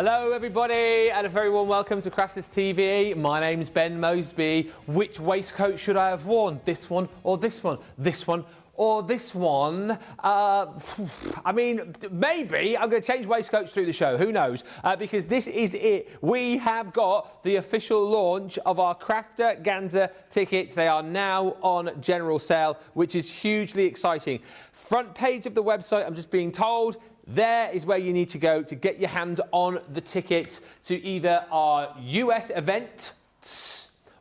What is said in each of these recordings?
Hello everybody and a very warm welcome to Crafters TV. My name's Ben Moseby. Which waistcoat should I have worn? This one or this one? This one or this one? I mean, maybe I'm going to change waistcoats through the show. Who knows? Because this is it. We have got the official launch of our Craftaganza tickets. They are now on general sale, which is hugely exciting. Front page of the website, I'm just being told, there is where you need to go to get your hand on the tickets to either our US event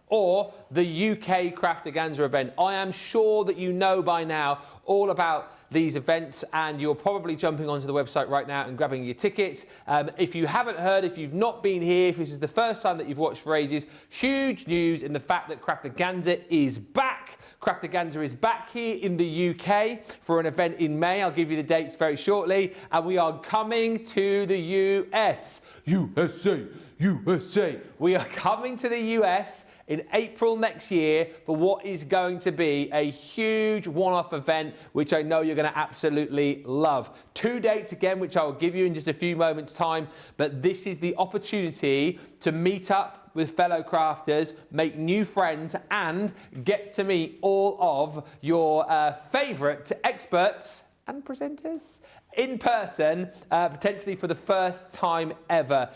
or the UK Craftaganza event. I am sure that you know by now all about these events and you're probably jumping onto the website right now and grabbing your tickets. If you haven't heard, if you've not been here, if this is the first time that you've watched for ages, huge news in the fact that Craftaganza is back. Craftaganza is back here in the UK for an event in May. I'll give you the dates very shortly. And we are coming to the US. USA. We are coming to the US in April next year for what is going to be a huge one-off event, which I know you're going to absolutely love. 2 dates again, which I will give you in just a few moments' time, but this is the opportunity to meet up with fellow crafters, make new friends, and get to meet all of your favourite experts and presenters in person, potentially for the first time ever.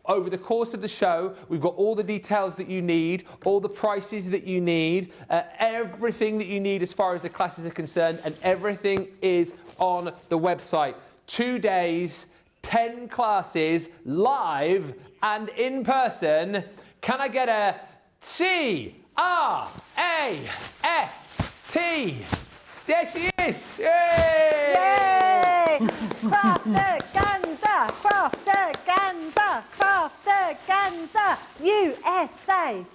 Over the course of the show, we've got all the details that you need, all the prices that you need, everything that you need as far as the classes are concerned, and everything is on the website. 2 days, 10 classes, live and in person. Can I get a C-R-A-F-T? There she is! Yay! Yay! Craftaganza! Craftaganza! Craftaganza! USA!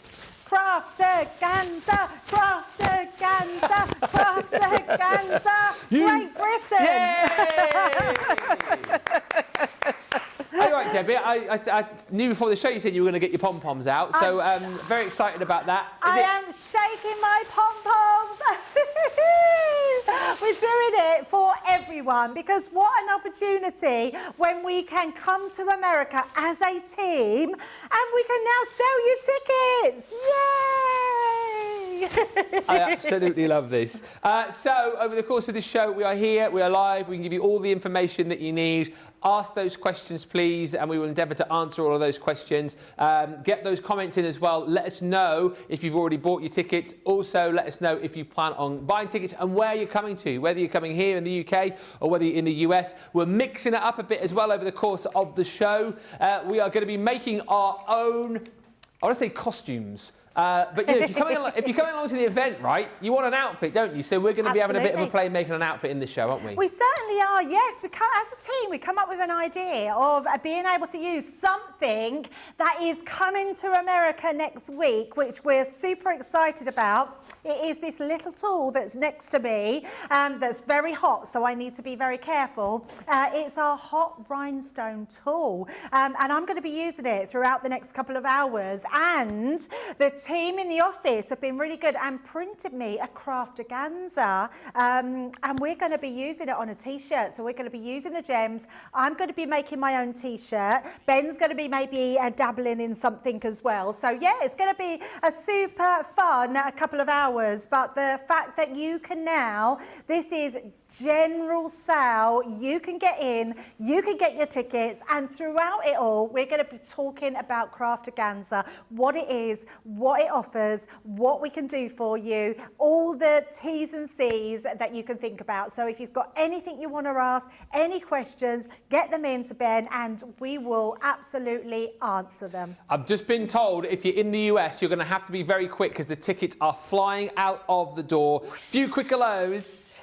Craftaganza! Craftaganza! Craftaganza! Great Britain! All right, Debbie, I knew before the show you said you were going to get your pom-poms out, so very excited about that. I am shaking my pom-poms. We're doing it for everyone because what an opportunity when we can come to America as a team and we can now sell you tickets. Yay! I absolutely love this. So over the course of this show, we are here, we are live, we can give you all the information that you need. Ask those questions, please, and we will endeavour to answer all of those questions. Get those comments in as well. Let us know if you've already bought your tickets. Also, let us know if you plan on buying tickets and where you're coming to, whether you're coming here in the UK or whether you're in the US. We're mixing it up a bit as well over the course of the show. We are going to be making our own, I want to say costumes. But you know, if you're coming along to the event, right, you want an outfit, don't you? So we're going to be having a bit of a play making an outfit in this show, aren't we? We certainly are, yes. We come, as a team, we come up with an idea of being able to use something that is coming to America next week, which we're super excited about. It is this little tool that's next to me that's very hot, so I need to be very careful. It's our hot rhinestone tool, and I'm going to be using it throughout the next couple of hours. And the team in the office have been really good and printed me a Craftaganza, and we're going to be using it on a t-shirt. So we're going to be using the gems. I'm going to be making my own t-shirt. Ben's going to be maybe dabbling in something as well. So yeah, it's going to be a super fun couple of hours. But the fact that you can now, this is general sale, you can get in, you can get your tickets, and throughout it all, we're going to be talking about Craftaganza, what it is, what it offers, what we can do for you, all the T's and C's that you can think about. So if you've got anything you want to ask, any questions, get them in to Ben and we will absolutely answer them. I've just been told if you're in the US, you're going to have to be very quick because the tickets are flying out of the door. Few quick hellos.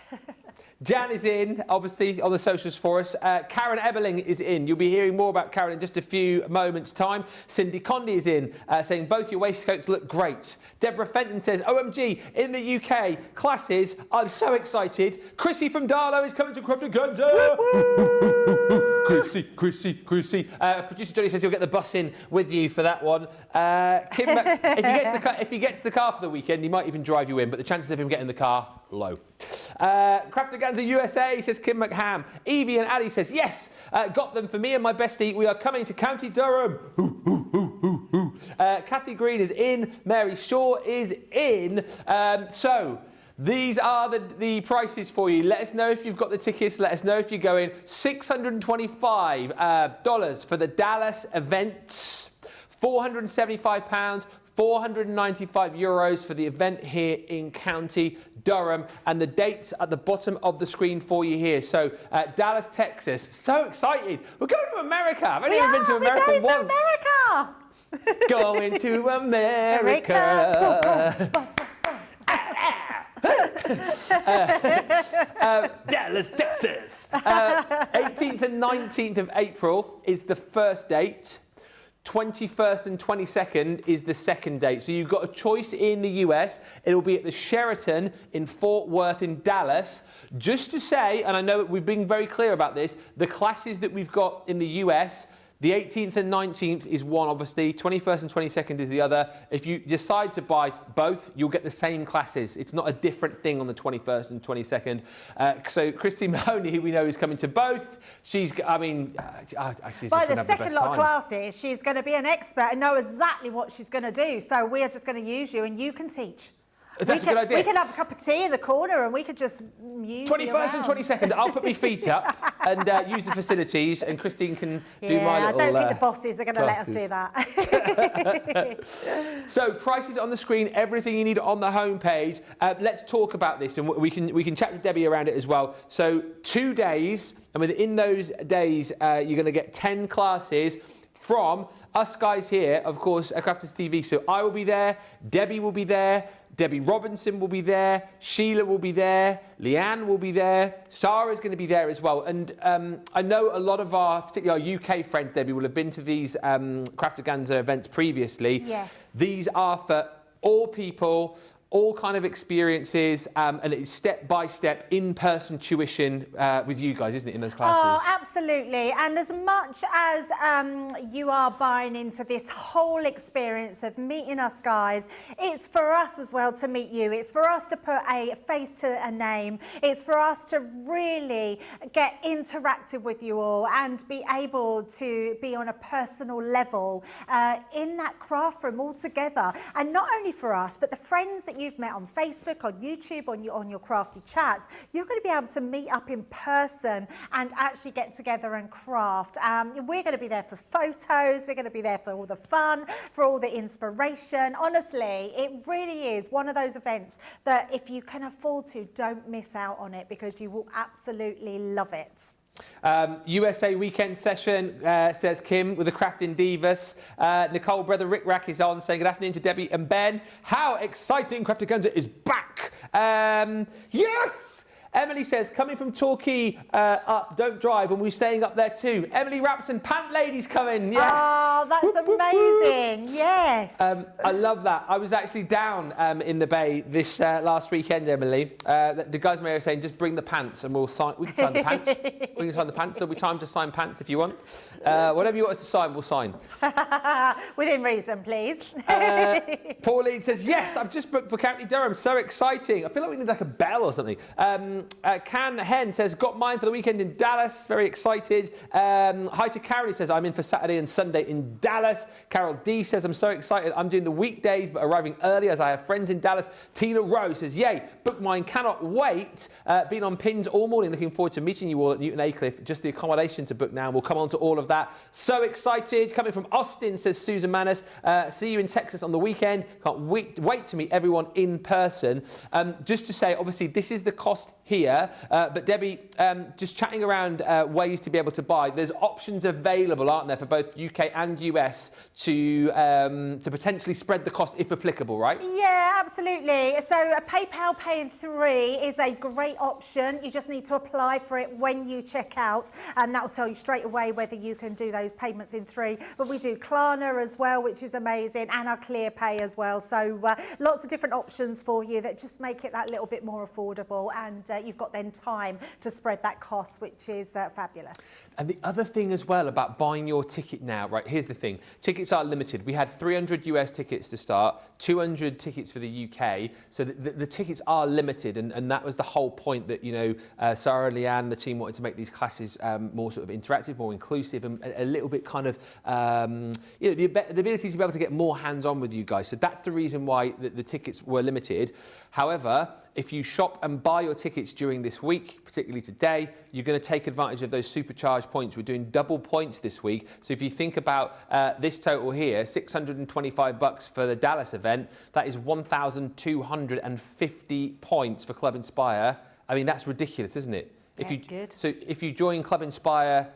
Jan is in, obviously, on the socials for us. Karen Eberling is in. You'll be hearing more about Karen in just a few moments' time. Cindy Condy is in, saying both your waistcoats look great. Deborah Fenton says, OMG, in the UK, classes, I'm so excited. Chrissy from Darlow is coming to Craftaganza. Chrissy. Producer Johnny says he'll get the bus in with you for that one. Kim, if he gets the car for the weekend, he might even drive you in, but the chances of him getting the car, low. Craftaganza USA, says Kim McHam. Evie and Ali says, yes, got them for me and my bestie. We are coming to County Durham. Kathy Green is in. Mary Shaw is in. So these are the prices for you. Let us know if you've got the tickets. Let us know if you're going. $625 for the Dallas events. £475. €495 for the event here in County Durham, and the dates at the bottom of the screen for you here. So Dallas, Texas. So excited! We're going to America. I've only ever been to America once. Going to America. Dallas, Texas. 18th and 19th of April is the first date. 21st and 22nd is the second date. So you've got a choice in the US. It'll be at the Sheraton in Fort Worth in Dallas. Just to say, and I know we've been very clear about this, the classes that we've got in the US, the 18th and 19th is one, obviously. 21st and 22nd is the other. If you decide to buy both, you'll get the same classes. It's not a different thing on the 21st and 22nd. So Christy Mahoney, who we know is coming to both, she's, I mean, she's by just the second lot of classes, she's going to be an expert and know exactly what she's going to do. So we are just going to use you and you can teach. That's a good idea. We can have a cup of tea in the corner and we could just use 21st and 22nd, I'll put my feet up and use the facilities, and Christine can do my little I don't think the bosses are going to let us do that. So prices on the screen, everything you need on the homepage. Let's talk about this, and we can chat to Debbie around it as well. So 2 days, and within those days, you're going to get 10 classes from us guys here, of course, at Crafters TV. So I will be there, Debbie will be there, Debbie Robinson will be there, Sheila will be there, Leanne will be there, Sarah's going to be there as well. And I know a lot of particularly our UK friends, Debbie, will have been to these Craftaganza events previously. Yes. These are for all people, all kind of experiences, and it's step-by-step in-person tuition with you guys, isn't it, in those classes? Oh, absolutely. And as much as you are buying into this whole experience of meeting us guys, it's for us as well to meet you. It's for us to put a face to a name. It's for us to really get interactive with you all and be able to be on a personal level in that craft room all together. And not only for us, but the friends that you've met on Facebook, on YouTube, on your crafty chats, you're going to be able to meet up in person and actually get together and craft. We're going to be there for photos, we're going to be there for all the fun, for all the inspiration. Honestly, it really is one of those events that if you can afford to, don't miss out on it, because you will absolutely love it. USA weekend session, says Kim, with the Crafting Divas. Nicole, brother Rick Rack is on, saying good afternoon to Debbie and Ben. How exciting, Craftaganza is back. Yes! Emily says, coming from Torquay up, don't drive, and we're staying up there too. Emily Rapson, Pant Lady's coming, yes. Oh, that's amazing, yes. I love that. I was actually down in the Bay this last weekend, Emily. The guys may be saying, just bring the pants and we can sign the pants. We can sign the pants. There'll be time to sign pants if you want. Whatever you want us to sign, we'll sign. Within reason, please. Pauline says, yes, I've just booked for County Durham. So exciting. I feel like we need like a bell or something. Can Hen says, got mine for the weekend in Dallas. Very excited. Hi to Carol, says, I'm in for Saturday and Sunday in Dallas. Carol D says, I'm so excited. I'm doing the weekdays, but arriving early as I have friends in Dallas. Tina Rose says, yay, booked mine, cannot wait. Been on pins all morning. Looking forward to meeting you all at Newton Aycliffe. Just the accommodation to book now. We'll come on to all of that. So excited. Coming from Austin, says Susan Manis. See you in Texas on the weekend. Can't wait to meet everyone in person. Just to say, obviously, this is the cost here, but Debbie, just chatting around ways to be able to buy. There's options available, aren't there, for both UK and US to potentially spread the cost if applicable, right? Yeah, absolutely. So a PayPal Pay in 3 is a great option. You just need to apply for it when you check out, and that will tell you straight away whether you can do those payments in 3. But we do Klarna as well, which is amazing, and our Clear Pay as well. So lots of different options for you that just make it that little bit more affordable, and you've got then time to spread that cost, which is fabulous. And the other thing as well about buying your ticket now, right, here's the thing. Tickets are limited. We had 300 US tickets to start, 200 tickets for the UK. So the tickets are limited. And that was the whole point that, you know, Sarah, Leanne, the team wanted to make these classes more sort of interactive, more inclusive, and a little bit kind of, you know, the ability to be able to get more hands-on with you guys. So that's the reason why the tickets were limited. However, if you shop and buy your tickets during this week, particularly today, you're going to take advantage of those supercharged points. We're doing double points this week. So if you think about this total here, $625 for the Dallas event, that is 1,250 points for Club Inspire. I mean, that's ridiculous, isn't it? That's good. So if you join Club Inspire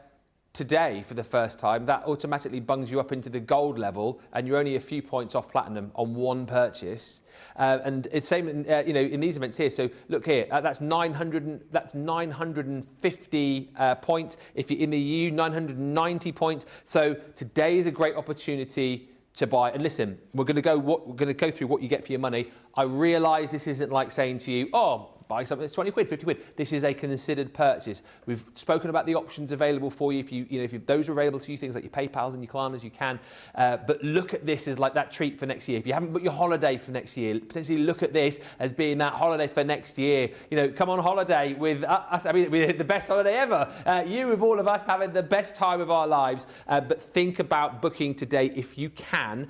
today for the first time, that automatically bungs you up into the gold level, and you're only a few points off platinum on one purchase. And it's same in, you know, in these events here. So look here, that's 950 points. If you're in the EU, 990 points. So today is a great opportunity to buy. And listen, we're going to go through what you get for your money. I realise this isn't like saying to you, oh, buy something that's 20 quid, 50 quid. This is a considered purchase. We've spoken about the options available for you. If those are available to you, things like your PayPals and your Klarnas, you can. But look at this as like that treat for next year. If you haven't booked your holiday for next year, potentially look at this as being that holiday for next year. You know, come on holiday with us. I mean, the best holiday ever. You with all of us having the best time of our lives. But think about booking today if you can.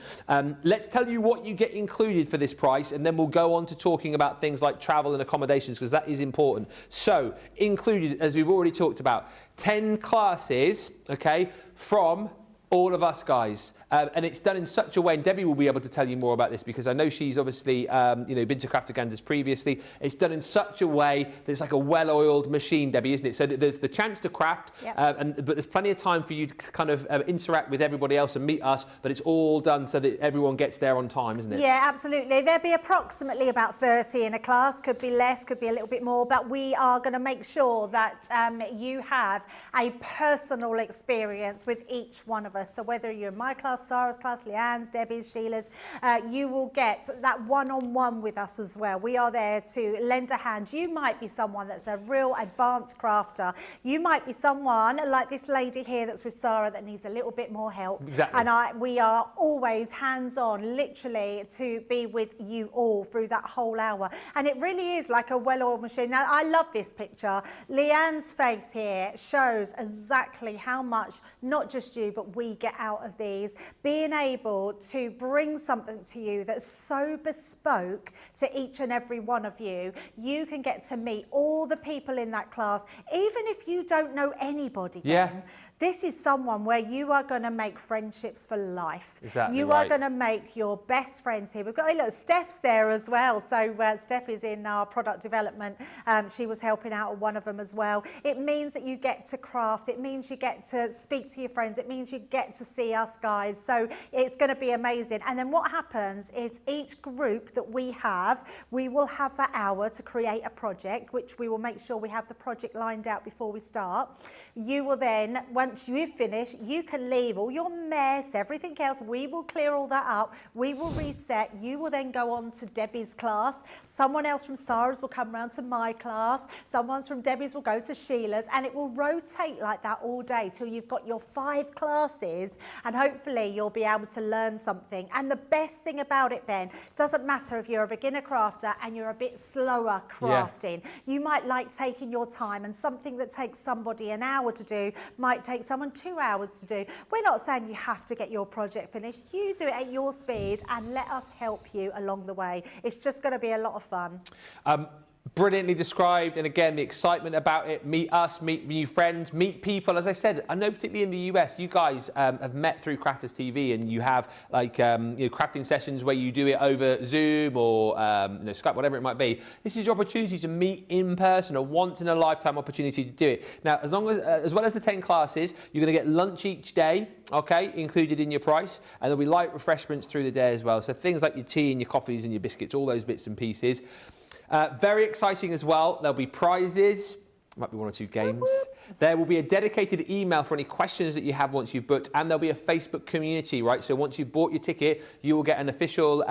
Let's tell you what you get included for this price, and then we'll go on to talking about things like travel and accommodations, because that is important. So included, as we've already talked about, 10 classes, okay, from all of us guys. And it's done in such a way, and Debbie will be able to tell you more about this because I know she's obviously been to Craftaganzas previously. It's done in such a way that it's like a well-oiled machine, Debbie, isn't it? So that there's the chance to craft, yep. But there's plenty of time for you to kind of interact with everybody else and meet us, but it's all done so that everyone gets there on time, isn't it? Yeah, absolutely. There'll be approximately about 30 in a class, could be less, could be a little bit more, but we are going to make sure that you have a personal experience with each one of us. So whether you're in my class, Sarah's class, Leanne's, Debbie's, Sheila's, you will get that one-on-one with us as well. We are there to lend a hand. You might be someone that's a real advanced crafter. You might be someone like this lady here that's with Sarah that needs a little bit more help. Exactly. And we are always hands-on, literally, to be with you all through that whole hour. And it really is like a well-oiled machine. Now, I love this picture. Leanne's face here shows exactly how much, not just you, but we get out of these. Being able to bring something to you that's so bespoke to each and every one of you. You can get to meet all the people in that class, even if you don't know anybody. Yeah. Ben. This is someone where you are going to make friendships for life. Exactly. You are going to make your best friends here. We've got, look, Steph's there as well. So Steph is in our product development. She was helping out one of them as well. It means that you get to craft. It means you get to speak to your friends. It means you get to see us guys. So it's going to be amazing. And then what happens is each group that we will have that hour to create a project, which we will make sure we have the project lined out before we start. You will then, once you've finished, you can leave all your mess, everything else. We will clear all that up. We will reset. You will then go on to Debbie's class. Someone else from Sarah's will come round to my class. Someone from Debbie's will go to Sheila's, and it will rotate like that all day till you've got your 5 classes, and hopefully you'll be able to learn something. And the best thing about it, Ben, doesn't matter if you're a beginner crafter and you're a bit slower crafting. Yeah. You might like taking your time, and something that takes somebody an hour to do might take someone 2 hours to do. We're not saying you have to get your project finished. You do it at your speed and let us help you along the way. It's just going to be a lot of fun. Brilliantly described, and again, the excitement about it. Meet us, meet new friends, meet people. As I said, I know particularly in the US, you guys have met through Crafters TV, and you have like crafting sessions where you do it over Zoom or Skype, whatever it might be. This is your opportunity to meet in person, a once-in-a-lifetime opportunity to do it. Now, as well as the 10 classes, you're going to get lunch each day, okay, included in your price, and there'll be light refreshments through the day as well. So things like your tea and your coffees and your biscuits, all those bits and pieces. Very exciting as well. There'll be prizes. Might be 1 or 2 games. There will be a dedicated email for any questions that you have once you've booked, and there'll be a Facebook community, right? So once you've bought your ticket, you will get an official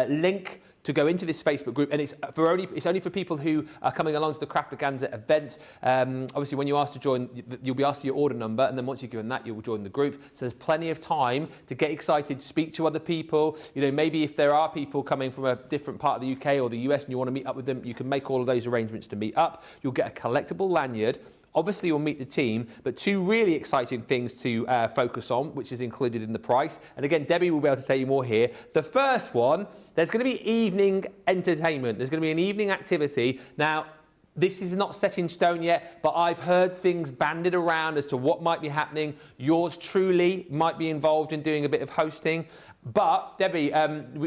link to go into this Facebook group, and it's only for people who are coming along to the Craftaganza event. Obviously, when you ask to join, you'll be asked for your order number, and then once you've given that, you'll join the group. So there's plenty of time to get excited, speak to other people. You know, maybe if there are people coming from a different part of the UK or the US and you want to meet up with them, you can make all of those arrangements to meet up. You'll get a collectible lanyard. Obviously, you'll meet the team, but two really exciting things to focus on, which is included in the price. And again, Debbie will be able to tell you more here. The first one, there's going to be evening entertainment. There's going to be an evening activity. Now, this is not set in stone yet, but I've heard things bandied around as to what might be happening. Yours truly might be involved in doing a bit of hosting. But, Debbie,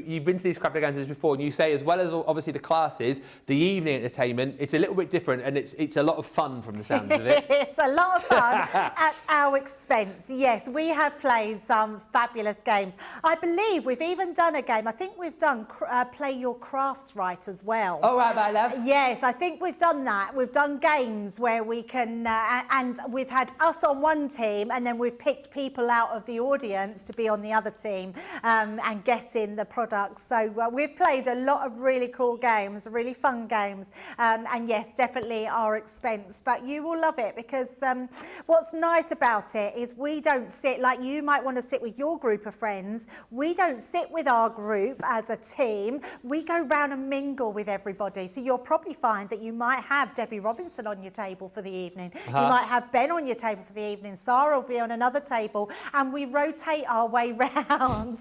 you've been to these Craftaganzas before, and you say, as well as obviously the classes, the evening entertainment, it's a little bit different, and it's a lot of fun from the sounds of it. It's a lot of fun at our expense. Yes, we have played some fabulous games. I believe we've even done a game. I think we've done Play Your Crafts Right as well. Oh, right, my love. Yes, I think we've done that. We've done games where we can, and we've had us on one team, and then we've picked people out of the audience to be on the other team. And get in the products. So we've played a lot of really cool games, really fun games, and yes, definitely our expense, but you will love it because what's nice about it is we don't sit, like you might want to sit with your group of friends, we don't sit with our group as a team, we go round and mingle with everybody. So you'll probably find that you might have Debbie Robinson on your table for the evening, you might have Ben on your table for the evening, Sarah will be on another table, and we rotate our way round.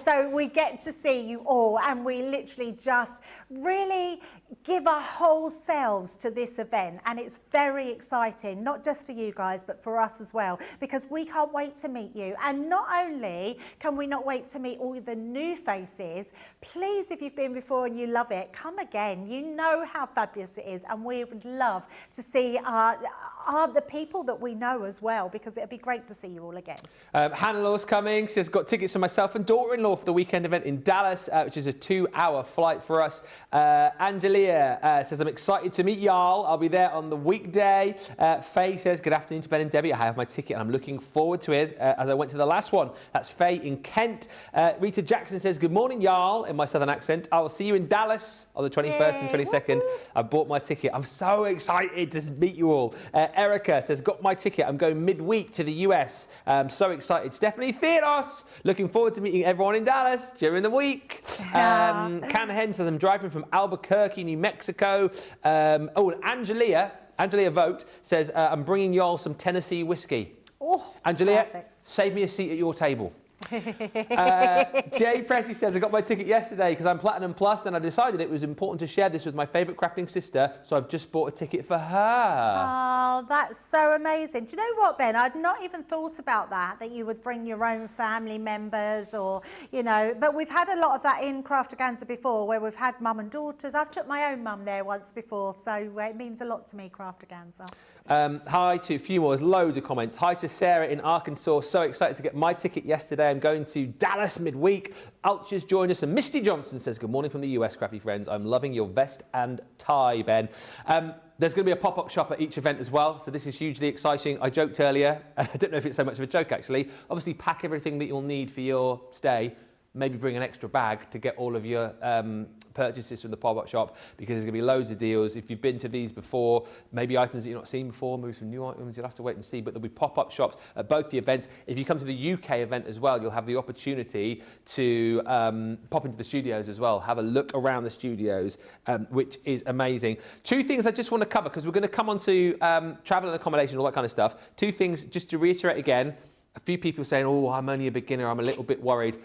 So we get to see you all, and we literally just really give our whole selves to this event, and it's very exciting, not just for you guys but for us as well, because we can't wait to meet you. And not only can we not wait to meet all the new faces, please, if you've been before and you love it, come again. You know how fabulous it is, and we would love to see the people that we know as well, because it'd be great to see you all again. Hannah-Law's coming. She's got tickets for myself and daughter-in-law for the weekend event in Dallas, which is a 2-hour flight for us. Angelia says, I'm excited to meet y'all. I'll be there on the weekday. Faye says, good afternoon to Ben and Debbie. I have my ticket and I'm looking forward to it as I went to the last one. That's Faye in Kent. Rita Jackson says, good morning, y'all, in my southern accent. I will see you in Dallas on the 21st and 22nd. I bought my ticket. I'm so excited to meet you all. Erica says, got my ticket. I'm going midweek to the US. I'm so excited. Stephanie Theodos, looking forward to meeting everyone in Dallas during the week. Can Hen says, I'm driving from Albuquerque, New Mexico. And Angelia Vogt says, I'm bringing y'all some Tennessee whiskey. Oh, Angelia, perfect. save me a seat at your table. Jay Pressy says, I got my ticket yesterday because I'm Platinum Plus, then I decided it was important to share this with my favourite crafting sister, so I've just bought a ticket for her. Oh, that's so amazing. Do you know what, Ben? I'd not even thought about that you would bring your own family members or, you know, but we've had a lot of that in Craftaganza before where we've had mum and daughters. I've took my own mum there once before, so it means a lot to me, Craftaganza. Hi to a few more, there's loads of comments. Hi to Sarah in Arkansas, so excited to get my ticket yesterday. I'm going to Dallas midweek. Ulch's joined us, and Misty Johnson says, good morning from the US, crafty friends. I'm loving your vest and tie, Ben. There's going to be a pop-up shop at each event as well, so this is hugely exciting. I joked earlier, I don't know if it's so much of a joke actually, obviously pack everything that you'll need for your stay, maybe bring an extra bag to get all of your purchases from the pop-up shop, because there's going to be loads of deals. If you've been to these before, maybe items that you've not seen before, maybe some new items, you'll have to wait and see, but there'll be pop-up shops at both the events. If you come to the UK event as well, you'll have the opportunity to pop into the studios as well, have a look around the studios, which is amazing. Two things I just want to cover, because we're going to come on to travel and accommodation, all that kind of stuff. Two things, just to reiterate again, a few people saying, oh, I'm only a beginner, I'm a little bit worried.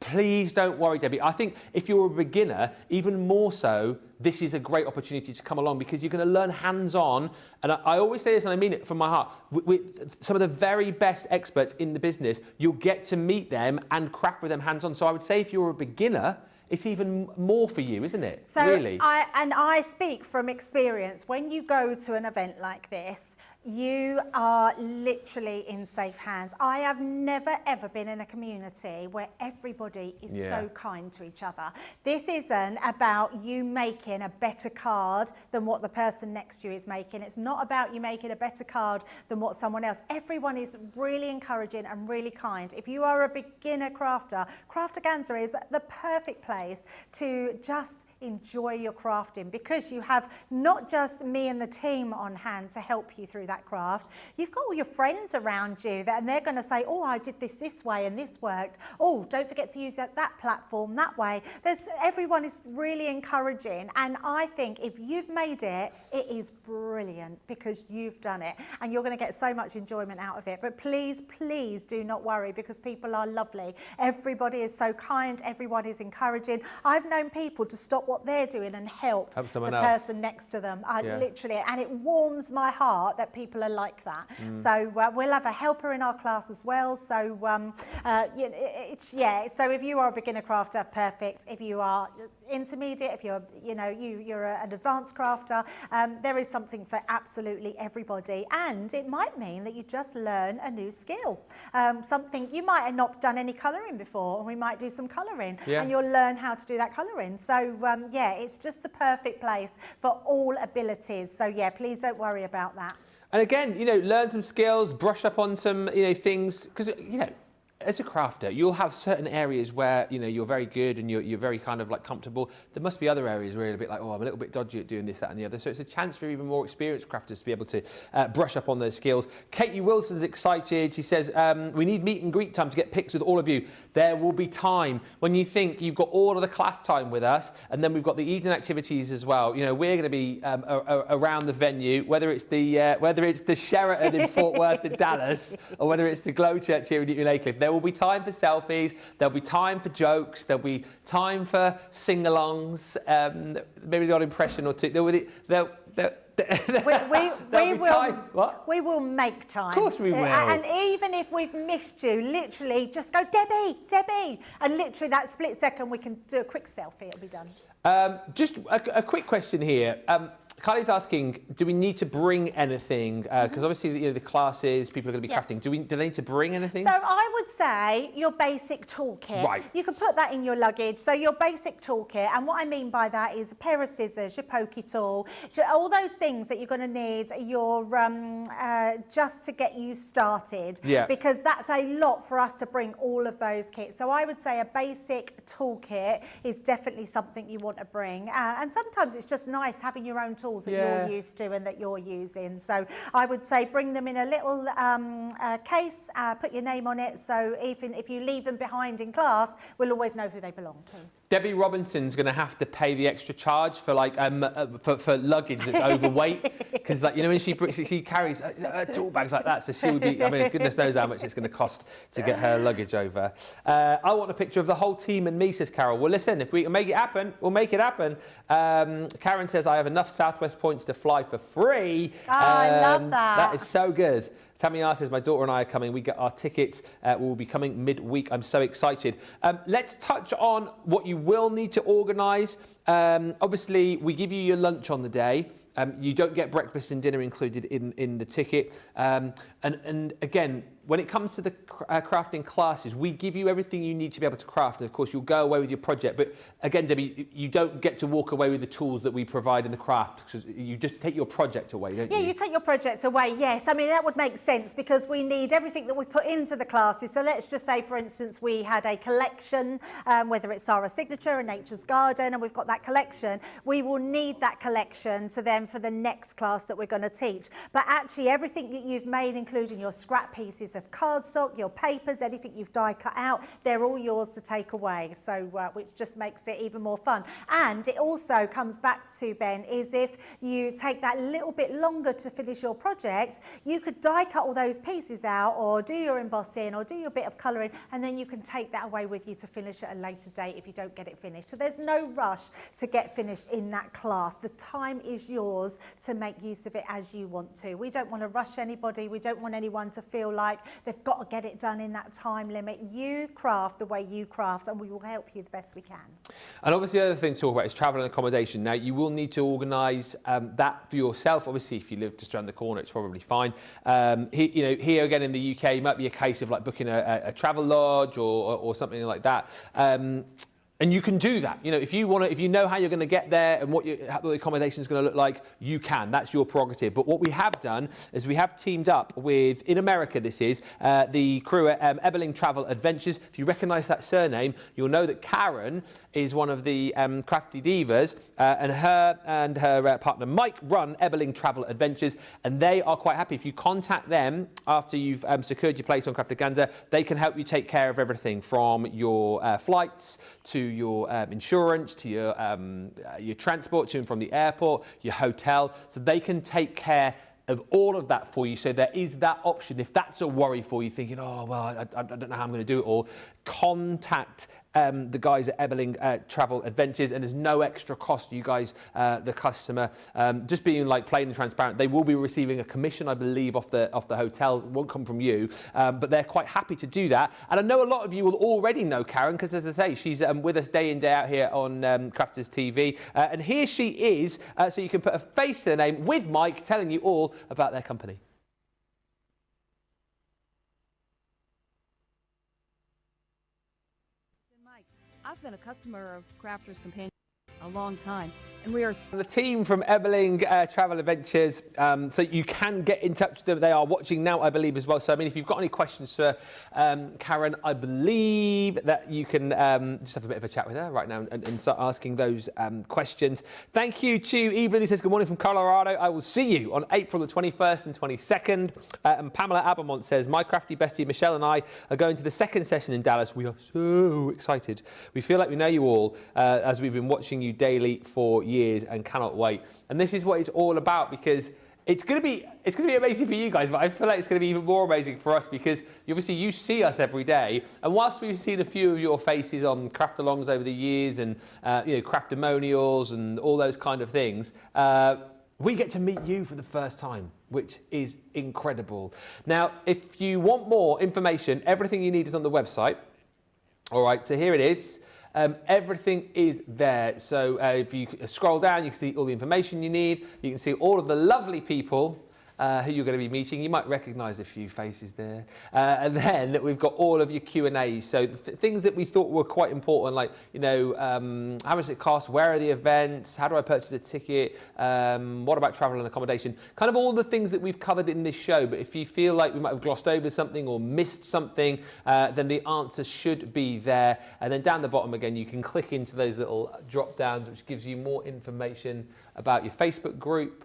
Please don't worry, Debbie. I think if you're a beginner, even more so, this is a great opportunity to come along, because you're going to learn hands-on. And I always say this, and I mean it from my heart, with some of the very best experts in the business, you'll get to meet them and craft with them hands-on. So I would say if you're a beginner, it's even more for you, isn't it? So really? I speak from experience. When you go to an event like this, You are literally in safe hands. I have never ever been in a community where everybody is so kind to each other. This isn't about you making a better card than what the person next to you is making. It's not about you making a better card than what someone else. Everyone is really encouraging and really kind. If you are a beginner crafter, Craftaganza is the perfect place to just enjoy your crafting, because you have not just me and the team on hand to help you through that craft. You've got all your friends around you and they're going to say, oh, I did this way and this worked. Oh, don't forget to use that platform that way. Everyone is really encouraging, and I think if you've made it, it is brilliant because you've done it and you're going to get so much enjoyment out of it. But please, please do not worry, because people are lovely. Everybody is so kind. Everyone is encouraging. I've known people to stop what they're doing and help the person next to them. Literally, and it warms my heart that people are like that. So we'll have a helper in our class as well. So so if you are a beginner crafter, perfect. If you are intermediate, if you're you're an advanced crafter, there is something for absolutely everybody. And it might mean that you just learn a new skill, something you might have not done any colouring before, and we might do some colouring and you'll learn how to do that colouring. So it's just the perfect place for all abilities. So please don't worry about that. And again, learn some skills, brush up on some, things, because, as a crafter, you'll have certain areas where, you're very good and you're very kind of like comfortable. There must be other areas where you're a bit like, oh, I'm a little bit dodgy at doing this, that and the other. So it's a chance for even more experienced crafters to be able to brush up on those skills. Katie Wilson's excited. She says, we need meet and greet time to get pics with all of you. There will be time. When you think you've got all of the class time with us, and then we've got the evening activities as well. We're going to be around the venue, whether it's the Sheraton in Fort Worth in Dallas, or whether it's the Glow Church here in Newton Aycliffe. There will be time for selfies, there'll be time for jokes, there'll be time for sing-alongs, maybe the odd impression or two. We will make time. Of course we will. And even if we've missed you, literally just go, Debbie, and literally that split second we can do a quick selfie, it'll be done. Just a quick question here. Kylie's asking, do we need to bring anything? Because obviously, the classes, people are going to be crafting. Do they need to bring anything? So I would say your basic toolkit. Right. You can put that in your luggage. So your basic toolkit, and what I mean by that is a pair of scissors, your pokey tool, all those things that you're going to need just to get you started. Yeah. Because that's a lot for us to bring all of those kits. So I would say a basic toolkit is definitely something you want to bring. And sometimes it's just nice having your own tools that you're used to and that you're using. So I would say bring them in a little case, put your name on it, so even if you leave them behind in class, we'll always know who they belong to. Debbie Robinson's going to have to pay the extra charge for for luggage that's overweight, because when she carries tool bags like that, so she would be. I mean, goodness knows how much it's going to cost to get her luggage over. I want a picture of the whole team and me, says Carol. Well, listen, if we can make it happen, we'll make it happen. Karen says I have enough Southwest points to fly for free. I love that. That is so good. Tammy R says, my daughter and I are coming. We get our tickets. We'll be coming midweek. I'm so excited. Let's touch on what you will need to organise. Obviously, we give you your lunch on the day. You don't get breakfast and dinner included in the ticket. And again, when it comes to the crafting classes, we give you everything you need to be able to craft. And of course, you'll go away with your project. But again, Debbie, you don't get to walk away with the tools that we provide in the craft, because you just take your project away, don't you? Yeah, you take your project away, yes. I mean, that would make sense, because we need everything that we put into the classes. So let's just say, for instance, we had a collection, whether it's Sarah's Signature, a Nature's Garden, and we've got that collection. We will need that collection to then for the next class that we're going to teach. But actually, everything that you've made, including your scrap pieces of cardstock, your papers, anything you've die cut out, they're all yours to take away. So which just makes it even more fun. And it also comes back to, Ben, is if you take that little bit longer to finish your project, you could die cut all those pieces out, or do your embossing, or do your bit of colouring, and then you can take that away with you to finish at a later date if you don't get it finished. So there's no rush to get finished in that class. The time is yours to make use of it as you want to. We don't want to rush anybody. We don't want anyone to feel like they've got to get it done in that time limit. You craft the way you craft, and we will help you the best we can. And obviously the other thing to talk about is travel and accommodation. Now, you will need to organise that for yourself. Obviously, if you live just around the corner, it's probably fine. Here again in the UK, it might be a case of like booking a travel lodge or something like that. And you can do that. If you want to, if you know how you're going to get there and how the accommodation is going to look like, you can. That's your prerogative. But what we have done is we have teamed up with, in America this is, the crew at Ebeling Travel Adventures. If you recognise that surname, you'll know that Karen is one of the crafty divas, and her partner Mike run Ebeling Travel Adventures, and they are quite happy. If you contact them after you've secured your place on Craftaganza, they can help you take care of everything from your flights to your insurance, to your transport to and from the airport, your hotel, so they can take care of all of that for you. So there is that option. If that's a worry for you, thinking, oh, well, I don't know how I'm going to do it all, contact the guys at Ebeling Travel Adventures, and there's no extra cost to you guys, the customer. Just being like plain and transparent, they will be receiving a commission, I believe, off the hotel. It won't come from you, but they're quite happy to do that. And I know a lot of you will already know Karen, because as I say, she's with us day in, day out here on Crafters TV. And here she is, so you can put a face to the name, with Mike telling you all about their company. I've been a customer of Crafters Companion a long time, and we are the team from Ebeling Travel Adventures, so you can get in touch with them. They are watching now, I believe, as well. So I mean, if you've got any questions for Karen, I believe that you can just have a bit of a chat with her right now and start asking those questions. Thank you to Evelyn, who says good morning from Colorado. I will see you on April the 21st and 22nd. And Pamela Abermont says, my crafty bestie Michelle and I are going to the second session in Dallas. We are so excited. We feel like we know you all, as we've been watching you daily for years and cannot wait. And this is what it's all about, because it's going to be amazing for you guys, but I feel like it's going to be even more amazing for us, because obviously you see us every day, and whilst we've seen a few of your faces on craft alongs over the years and craftimonials and all those kind of things, we get to meet you for the first time, which is incredible. Now, if you want more information, everything you need is on the website. All right, so here it is. Everything is there. So if you scroll down, you can see all the information you need. You can see all of the lovely people who you're going to be meeting. You might recognise a few faces there. And then we've got all of your Q&As. So things that we thought were quite important, like, how much does it cost? Where are the events? How do I purchase a ticket? What about travel and accommodation? Kind of all the things that we've covered in this show. But if you feel like we might have glossed over something or missed something, then the answer should be there. And then down the bottom again, you can click into those little drop downs, which gives you more information about your Facebook group.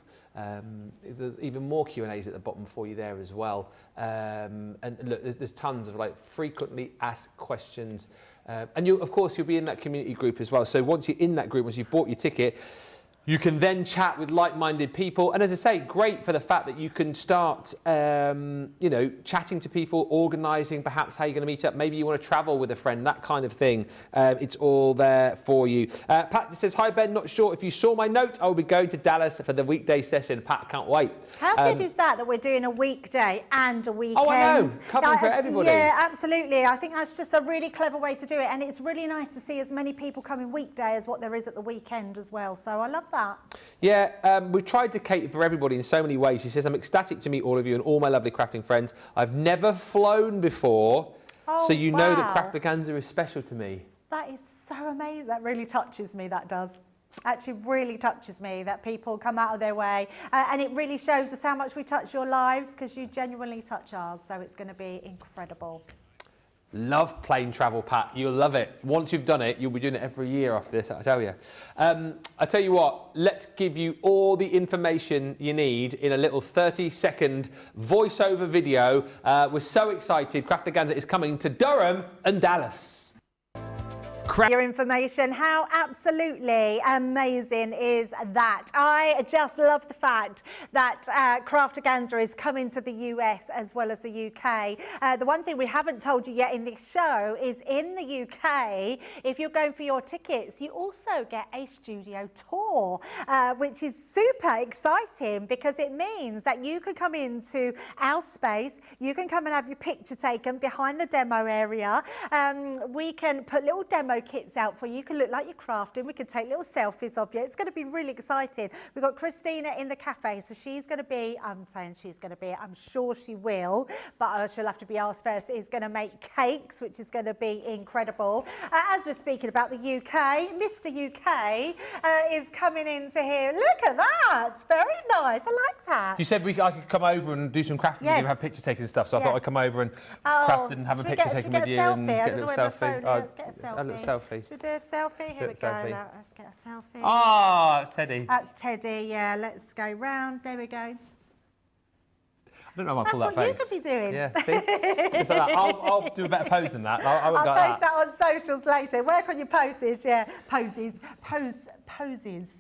There's even more Q&As at the bottom for you there as well. And look, there's tons of like frequently asked questions. And of course, you'll be in that community group as well. So once you're in that group, once you've bought your ticket, you can then chat with like-minded people. And as I say, great for the fact that you can start, chatting to people, organising perhaps how you're going to meet up. Maybe you want to travel with a friend, that kind of thing. It's all there for you. Pat says, hi, Ben, not sure if you saw my note. I will be going to Dallas for the weekday session. Pat, can't wait. How good is that we're doing a weekday and a weekend? Oh, I know. Covering for everybody. Yeah, absolutely. I think that's just a really clever way to do it. And it's really nice to see as many people coming weekday as what there is at the weekend as well. So I love that. Yeah, we've tried to cater for everybody in so many ways. She says, I'm ecstatic to meet all of you and all my lovely crafting friends. I've never flown before, so you know that Craftaganza is special to me. That is so amazing. That really touches me, that does. Actually really touches me that people come out of their way. And it really shows us how much we touch your lives, because you genuinely touch ours. So it's going to be incredible. Love plane travel, Pat. You'll love it. Once you've done it, you'll be doing it every year after this, I tell you. I tell you what, let's give you all the information you need in a little 30-second voiceover video. We're so excited. Craftaganza is coming to Durham and Dallas. Your information. How absolutely amazing is that? I just love the fact that Craftaganza is coming to the US as well as the UK. The one thing we haven't told you yet in this show is in the UK, if you're going for your tickets, you also get a studio tour, which is super exciting because it means that you can come into our space, you can come and have your picture taken behind the demo area. We can put little demo kits out for you. You can look like you're crafting. We can take little selfies of you. It's going to be really exciting. We've got Christina in the cafe, so she's going to be, I'm saying she's going to be, I'm sure she will, but she'll have to be asked first, is going to make cakes, which is going to be incredible. As we're speaking about the UK, Mr. UK is coming into here. Look at that. Very nice. I like that. You said I could come over and do some crafting and have pictures taken and stuff, so I thought I'd come over and craft and have a picture taken with you and get a little selfie. Let's get a selfie. A little selfie. Should we do a selfie? Here we go. Let's get a selfie. Ah, it's Teddy. That's Teddy, yeah. Let's go round. There we go. I don't know if I pull that face. That's what you could be doing. Yeah, see? It's like that. I'll do a better pose than that. I'll post that on socials later. Work on your poses, yeah. Poses. Poses,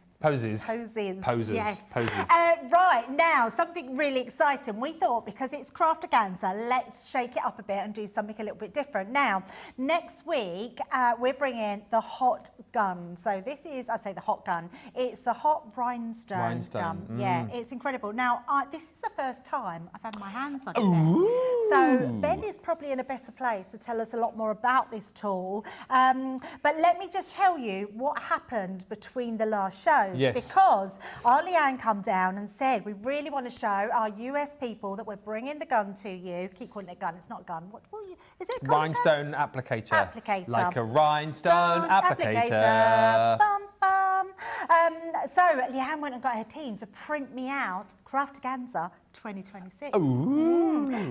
yes. Poses. Right, now, something really exciting. We thought, because it's Craftaganza, let's shake it up a bit and do something a little bit different. Now, next week, we're bringing the hot gun. So this is, I say the hot gun, it's the hot rhinestone gun. Yeah, it's incredible. Now, this is the first time I've had my hands on it there. So Ben is probably in a better place to tell us a lot more about this tool. But let me just tell you what happened between the last shows. Yes. Because our Leanne come down and said, we really want to show our US people that we're bringing the gun to you. Keep calling it a gun, it's not a gun. What is it? Rhinestone applicator. Applicator. Like a rhinestone applicator. Bum, bum. So Leanne went and got her team to print me out Craftaganza 2026.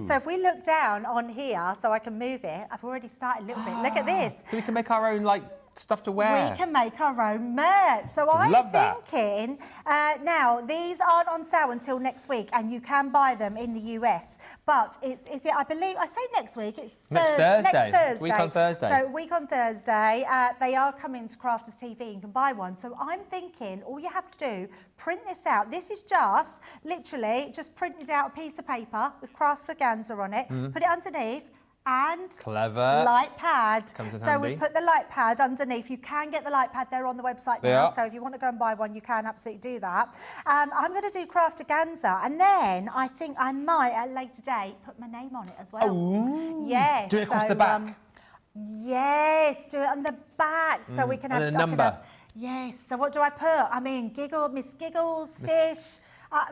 So if we look down on here, so I can move it, I've already started a little bit. Look at this. So we can make our own, like, stuff to wear. We can make our own merch. So I'm thinking, now these aren't on sale until next week, and you can buy them in the US. But I believe, I say next week, it's next Thursday. Next Thursday. Week on Thursday. So week on Thursday, they are coming to Crafters TV. You can buy one. So I'm thinking, all you have to do, print this out. This is just literally just printed out a piece of paper with Craftaganza on it. Put it underneath. And clever light pad. So we put the light pad underneath. You can get the light pad there on the website now. So if you want to go and buy one, you can absolutely do that. I'm going to do Craftaganza, and then I think I might at a later date put my name on it as well. Ooh. Yes. Do it across the back. Yes, do it on the back so we can have a number. Yes. So what do I put? I mean, Miss Giggles, Fish.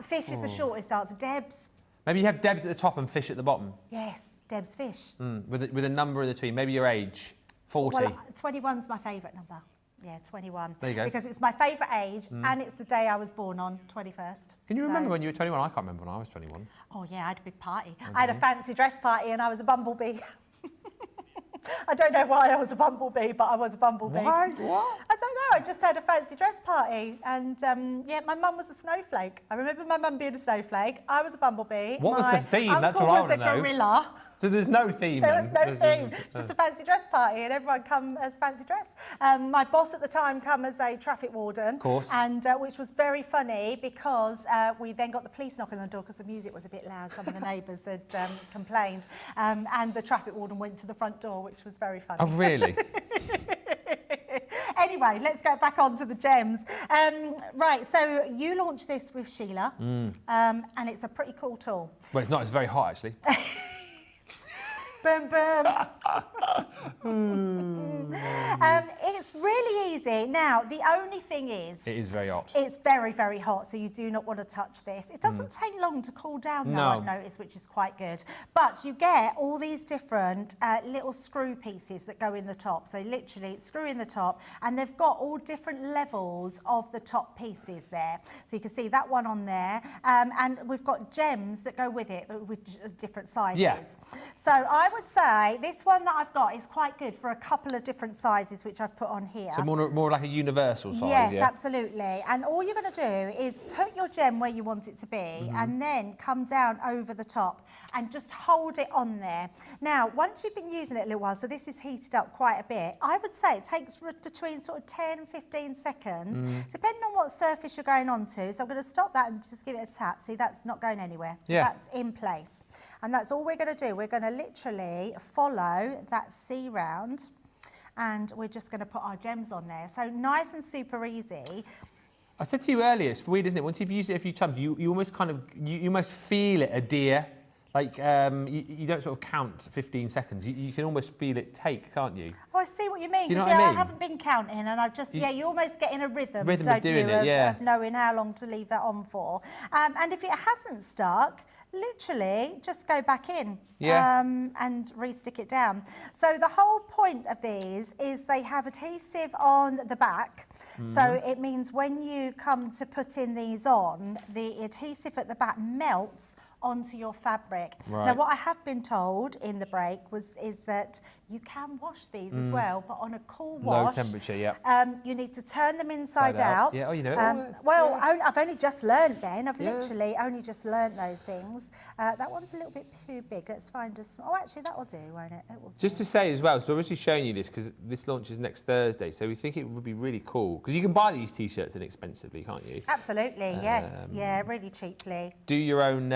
Fish is the shortest answer. Debs. Maybe you have Debs at the top and Fish at the bottom. Yes, Deb's Fish. With a number in between. Maybe your age. 40. Well, 21's my favourite number. Yeah, 21. There you go. Because it's my favourite age and it's the day I was born on, 21st. Can you remember when you were 21? I can't remember when I was 21. Oh yeah, I had a big party. I had a fancy dress party and I was a bumblebee. I don't know why I was a bumblebee, but I was a bumblebee. Why? What? I don't know. I just had a fancy dress party, and yeah, my mum was a snowflake. I remember my mum being a snowflake. I was a bumblebee. What was the theme? That's what I want to know. Uncle was a gorilla. So there's no theme. There was no theme. Just a fancy dress party, and everyone come as fancy dress. My boss at the time come as a traffic warden, of course, and which was very funny because we then got the police knocking on the door because the music was a bit loud. Some of the neighbours had complained, and the traffic warden went to the front door, which was very funny. Oh, really? Anyway, let's get back on to the gems. Right, so you launched this with Sheila, and it's a pretty cool tool. Well, it's not. It's very hot, actually. Boom, boom. It's really easy. Now, the only thing is... It is very hot. It's very, very hot, so you do not want to touch this. It doesn't take long to cool down, though, I've noticed, which is quite good. But you get all these different little screw pieces that go in the top. So literally, screw in the top, and they've got all different levels of the top pieces there. So you can see that one on there. And we've got gems that go with it, with different sizes. Yeah. So I would say this one that I've got is quite good for a couple of different sizes, which I've put on here. So more more like a universal size. Yes, yeah? absolutely. And all you're going to do is put your gem where you want it to be and then come down over the top and just hold it on there. Now, once you've been using it a little while, so this is heated up quite a bit, I would say it takes between sort of 10 and 15 seconds, depending on what surface you're going onto. So I'm going to stop that and just give it a tap. See, that's not going anywhere. So that's in place. And that's all we're going to do. We're going to literally follow that C round and we're just going to put our gems on there. So nice and super easy. I said to you earlier, it's weird, isn't it? Once you've used it a few times, you almost kind of, you almost feel it adhere. Like, you don't sort of count 15 seconds. You can almost feel it take, can't you? Oh, I see what you mean. Do you know Because what I mean? I haven't been counting and I've just, you almost get in a rhythm Rhythm don't of doing you, it, yeah. of knowing how long to leave that on for. And if it hasn't stuck, literally just go back in and re-stick it down. So the whole point of these is they have adhesive on the back. So it means when you come to put in these on, the adhesive at the back melts onto your fabric. Right. Now what I have been told in the break is that you can wash these as well, but on a cool wash. Low temperature, yeah. You need to turn them inside out. Yeah, oh, you know. Well, I've only just learned then. I've literally only just learned those things. That one's a little bit too big. Let's find a small. Oh, actually, that will do, won't it? It will do. Just to say as well, so obviously showing you this because this launches next Thursday, so we think it would be really cool because you can buy these T-shirts inexpensively, can't you? Absolutely, yes, yeah, really cheaply. Do your own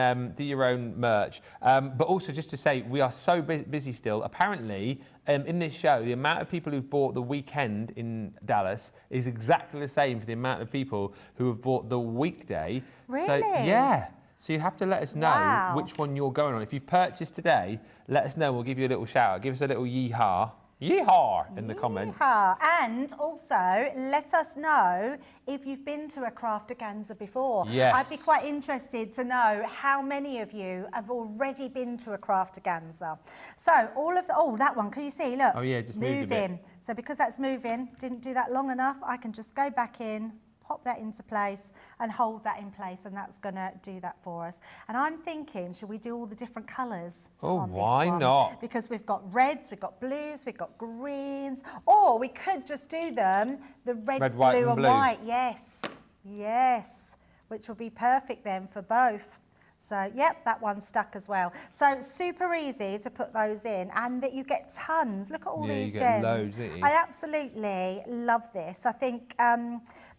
merch, but also just to say we are so busy still. Apparently, in this show, the amount of people who've bought the weekend in Dallas is exactly the same for the amount of people who have bought the weekday. Really? So, yeah. So you have to let us know Wow. which one you're going on. If you've purchased today, let us know. We'll give you a little shout out. Give us a little yeehaw. Yeehaw in the comments. Yeehaw. And also, let us know if you've been to a Craftaganza before. Yes. I'd be quite interested to know how many of you have already been to a Craftaganza. So, all of the, oh, that one, can you see? Look, Oh, yeah, just moved a bit. So, because that's moving, didn't do that long enough, I can just go back in, pop that into place and hold that in place, and that's going to do that for us. And I'm thinking, should we do all the different colours on this why one? not? Because we've got reds, we've got blues, we've got greens, or we could just do them the red, white, blue and blue. white. Yes, yes, which will be perfect then for both. So, yep, that one's stuck as well. So, super easy to put those in, and that you get tons. Look at all these you gems. get loads, don't you? I absolutely love this. I think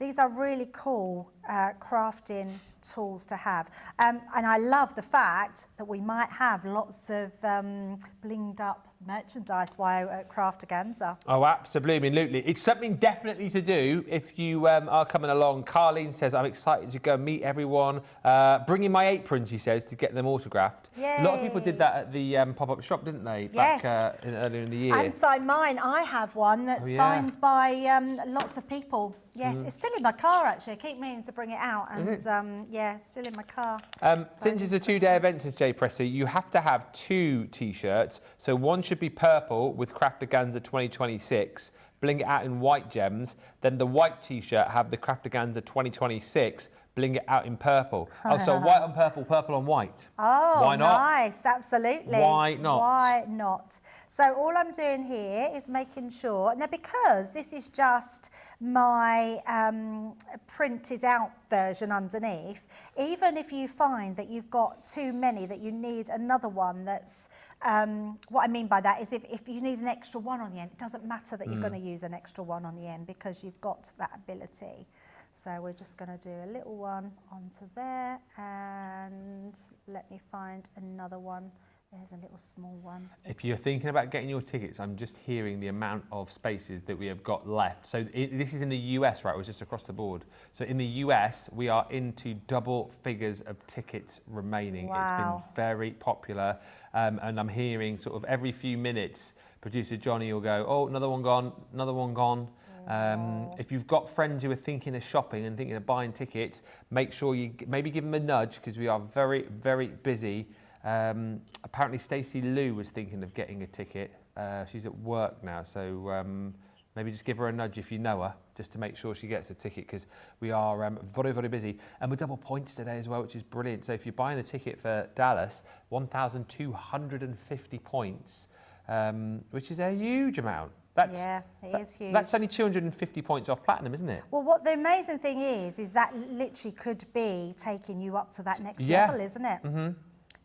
these are really cool crafting tools to have. And I love the fact that we might have lots of blinged up merchandise while at Craftaganza. Oh, absolutely. It's something definitely to do if you are coming along. Carlene says, I'm excited to go and meet everyone. Bring in my apron, she says, to get them autographed. Yay. A lot of people did that at the pop-up shop, didn't they? Yes. Back earlier in the year. And sign mine. I have one that's signed by lots of people. Yes, it's still in my car actually. I keep meaning to bring it out, and yeah, it's still in my car. Since it's a two-day event, says Jay Pressy, you have to have 2 T-shirts. So one should be purple with Craftaganza 2026, bling it out in white gems. Then the white T-shirt have the Craftaganza 2026, bling it out in purple. Oh, so white on purple, purple on white. Oh, why not? Nice, absolutely. Why not? Why not? So all I'm doing here is making sure, now because this is just my printed out version underneath, even if you find that you've got too many, that you need another one that's, what I mean by that is if you need an extra one on the end, it doesn't matter that you're going to use an extra one on the end because you've got that ability. So we're just going to do a little one onto there, and let me find another one. There's a little small one. If you're thinking about getting your tickets, I'm just hearing the amount of spaces that we have got left. So this is in the US, right? It was just across the board. So in the US, we are into double figures of tickets remaining. Wow. It's been very popular. And I'm hearing sort of every few minutes, producer Johnny will go, oh, another one gone, another one gone. If you've got friends who are thinking of shopping and thinking of buying tickets, make sure you maybe give them a nudge because we are very, very busy. Apparently Stacey Lou was thinking of getting a ticket. She's at work now, so maybe just give her a nudge if you know her, just to make sure she gets a ticket because we are very, very busy. And we're double points today as well, which is brilliant. So if you're buying the ticket for Dallas, 1,250 points, which is a huge amount. Yeah, it is huge. That's only 250 points off platinum, isn't it? Well, what the amazing thing is that literally could be taking you up to that next level, isn't it? Mm-hmm.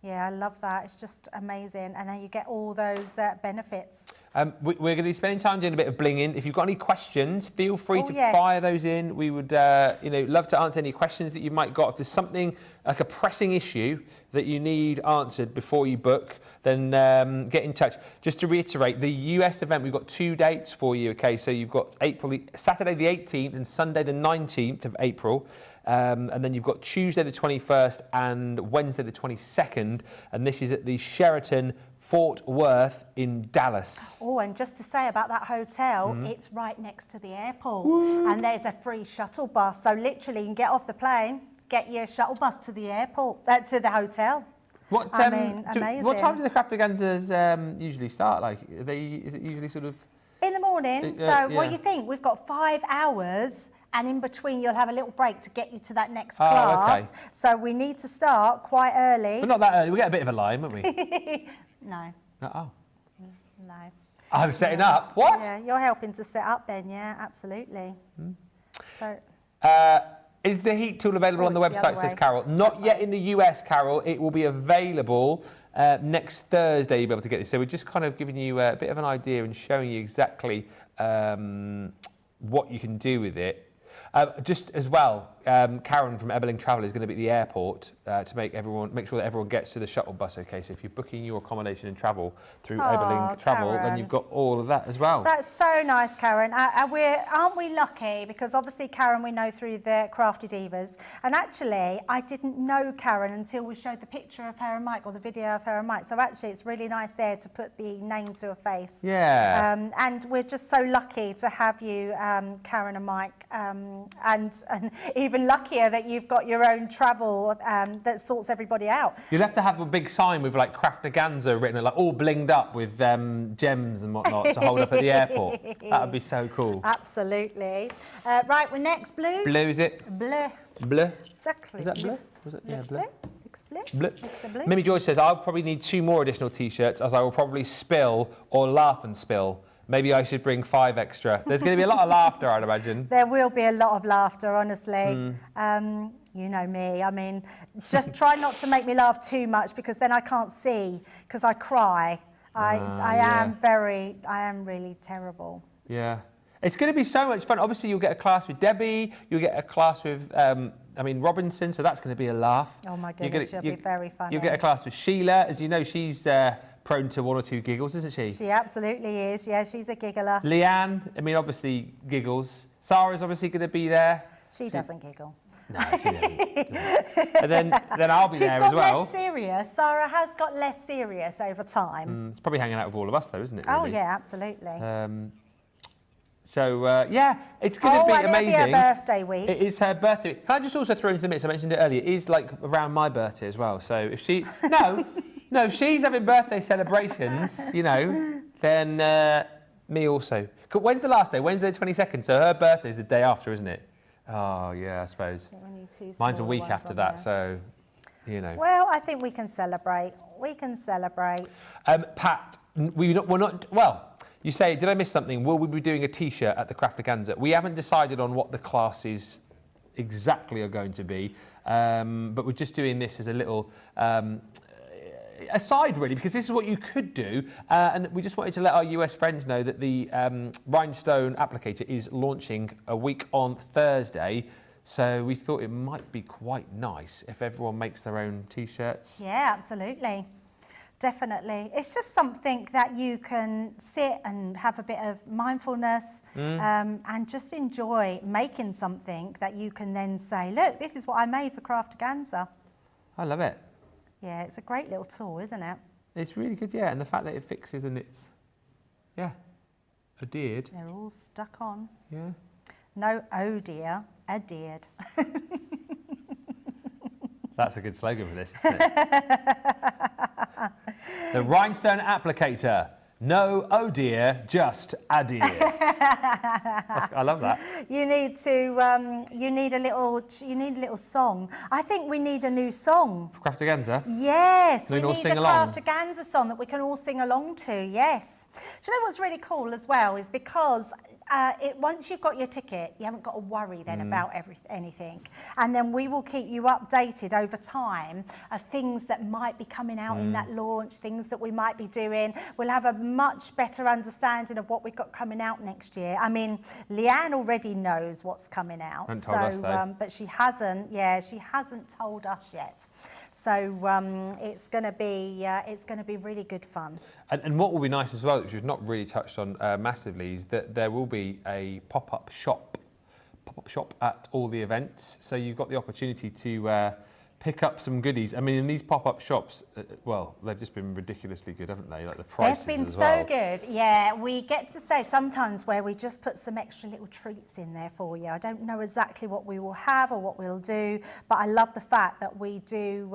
Yeah, I love that. It's just amazing. And then you get all those benefits. We're going to be spending time doing a bit of blinging. If you've got any questions, feel free to fire those in. We would, love to answer any questions that you might got. If there's something like a pressing issue that you need answered before you book, then get in touch. Just to reiterate, the US event, we've got 2 dates for you. Okay, so you've got Saturday the 18th and Sunday the 19th of April. And then you've got Tuesday the 21st and Wednesday the 22nd. And this is at the Sheraton Fort Worth in Dallas. Oh, and just to say about that hotel, it's right next to the airport. Woo. And there's a free shuttle bus. So literally you can get off the plane, get your shuttle bus to the airport, to the hotel. Amazing. What time do the Craftaganzas usually start? Like, is it usually sort of... In the morning. What do you think? We've got 5 hours. And in between, you'll have a little break to get you to that next class. Okay. So we need to start quite early. But not that early. We get a bit of a line, won't we? No. Oh. No. I'm setting up. What? Yeah, you're helping to set up, Ben. Yeah, absolutely. So. Is the heat tool available on the website, says Carol? Not yet in the US, Carol. It will be available next Thursday. You'll be able to get this. So we're just kind of giving you a bit of an idea and showing you exactly what you can do with it. Just as well, Karen from Eberling Travel is going to be at the airport to make sure that everyone gets to the shuttle bus. Okay, so if you're booking your accommodation and travel through Eberling Travel, then you've got all of that as well. That's so nice, Karen. Aren't we lucky? Because obviously, Karen, we know through the Crafty Divas. And actually, I didn't know Karen until we showed the picture of her and Mike, or the video of her and Mike. So actually, it's really nice there to put the name to a face. Yeah. And we're just so lucky to have you, Karen and Mike, and even luckier that you've got your own travel that sorts everybody out. You'll have to have a big sign with like Craftaganza written, like all blinged up with gems and whatnot to hold up at the airport. That would be so cool. Absolutely. Right, we're next. Blue. Blue, is it? Bleu. Bleu. Exactly. Is that bleu? Was it? Yeah, bleu. Bleu. Mimi Joyce says, I'll probably need 2 more additional T-shirts as I will probably spill or laugh and spill. Maybe I should bring 5 extra. There's going to be a lot of laughter, I'd imagine. There will be a lot of laughter, honestly. You know me. I mean, just try not to make me laugh too much, because then I can't see, because I cry. I am really terrible. Yeah. It's going to be so much fun. Obviously, you'll get a class with Debbie. You'll get a class with, Robinson, so that's going to be a laugh. Oh, my goodness, she'll be very funny. You'll get a class with Sheila. As you know, she's prone to 1 or 2 giggles, isn't she? She absolutely is. Yeah, she's a giggler. Leanne, obviously giggles. Sarah's obviously going to be there. She doesn't giggle. No, she doesn't. And then I'll be there as well. She's got less serious. Sarah has got less serious over time. It's probably hanging out with all of us, though, isn't it? Really? Oh, yeah, absolutely. It's going to be amazing. It'll be her birthday week. It is her birthday. Can I just also throw into the mix, I mentioned it earlier, it is like around my birthday as well. So if she... No, if she's having birthday celebrations, then me also. When's the last day? Wednesday the 22nd. So her birthday is the day after, isn't it? Oh, yeah, I suppose. Mine's a week after that, so, Well, I think we can celebrate. Pat, you say, did I miss something? Will we be doing a T-shirt at the Craftaganza? We haven't decided on what the classes exactly are going to be, but we're just doing this as a little... aside, really, because this is what you could do, and we just wanted to let our US friends know that the Rhinestone applicator is launching a week on Thursday, so we thought it might be quite nice if everyone makes their own T-shirts. Yeah, absolutely. Definitely. It's just something that you can sit and have a bit of mindfulness and just enjoy making something that you can then say, look, this is what I made for Craftaganza. I love it. Yeah, it's a great little tool, isn't it? It's really good, yeah. And the fact that it fixes and it's, adhered. They're all stuck on. Yeah. No, oh dear, adhered. That's a good slogan for this, isn't it? The Rhinestone applicator. No, oh dear, just a dear. I love that. You need a little song. I think we need a new song. Craftaganza? Yes, We we can all need sing a along. Craftaganza song that we can all sing along to, yes. Do you know what's really cool as well is because once you've got your ticket, you haven't got to worry then about anything. And then we will keep you updated over time of things that might be coming out in that launch, things that we might be doing. We'll have a much better understanding of what we've got coming out next year. I mean, Leanne already knows what's coming out. Hasn't told us, though. But she hasn't told us yet. So it's going to be really good fun. And what will be nice as well, which we've not really touched on massively, is that there will be a pop-up shop at all the events. So you've got the opportunity to pick up some goodies. I mean, in these pop-up shops, well, they've just been ridiculously good, haven't they? Like the prices They've been as well. so good. Yeah, we get to the stage sometimes where we just put some extra little treats in there for you. I don't know exactly what we will have or what we'll do, but I love the fact that we do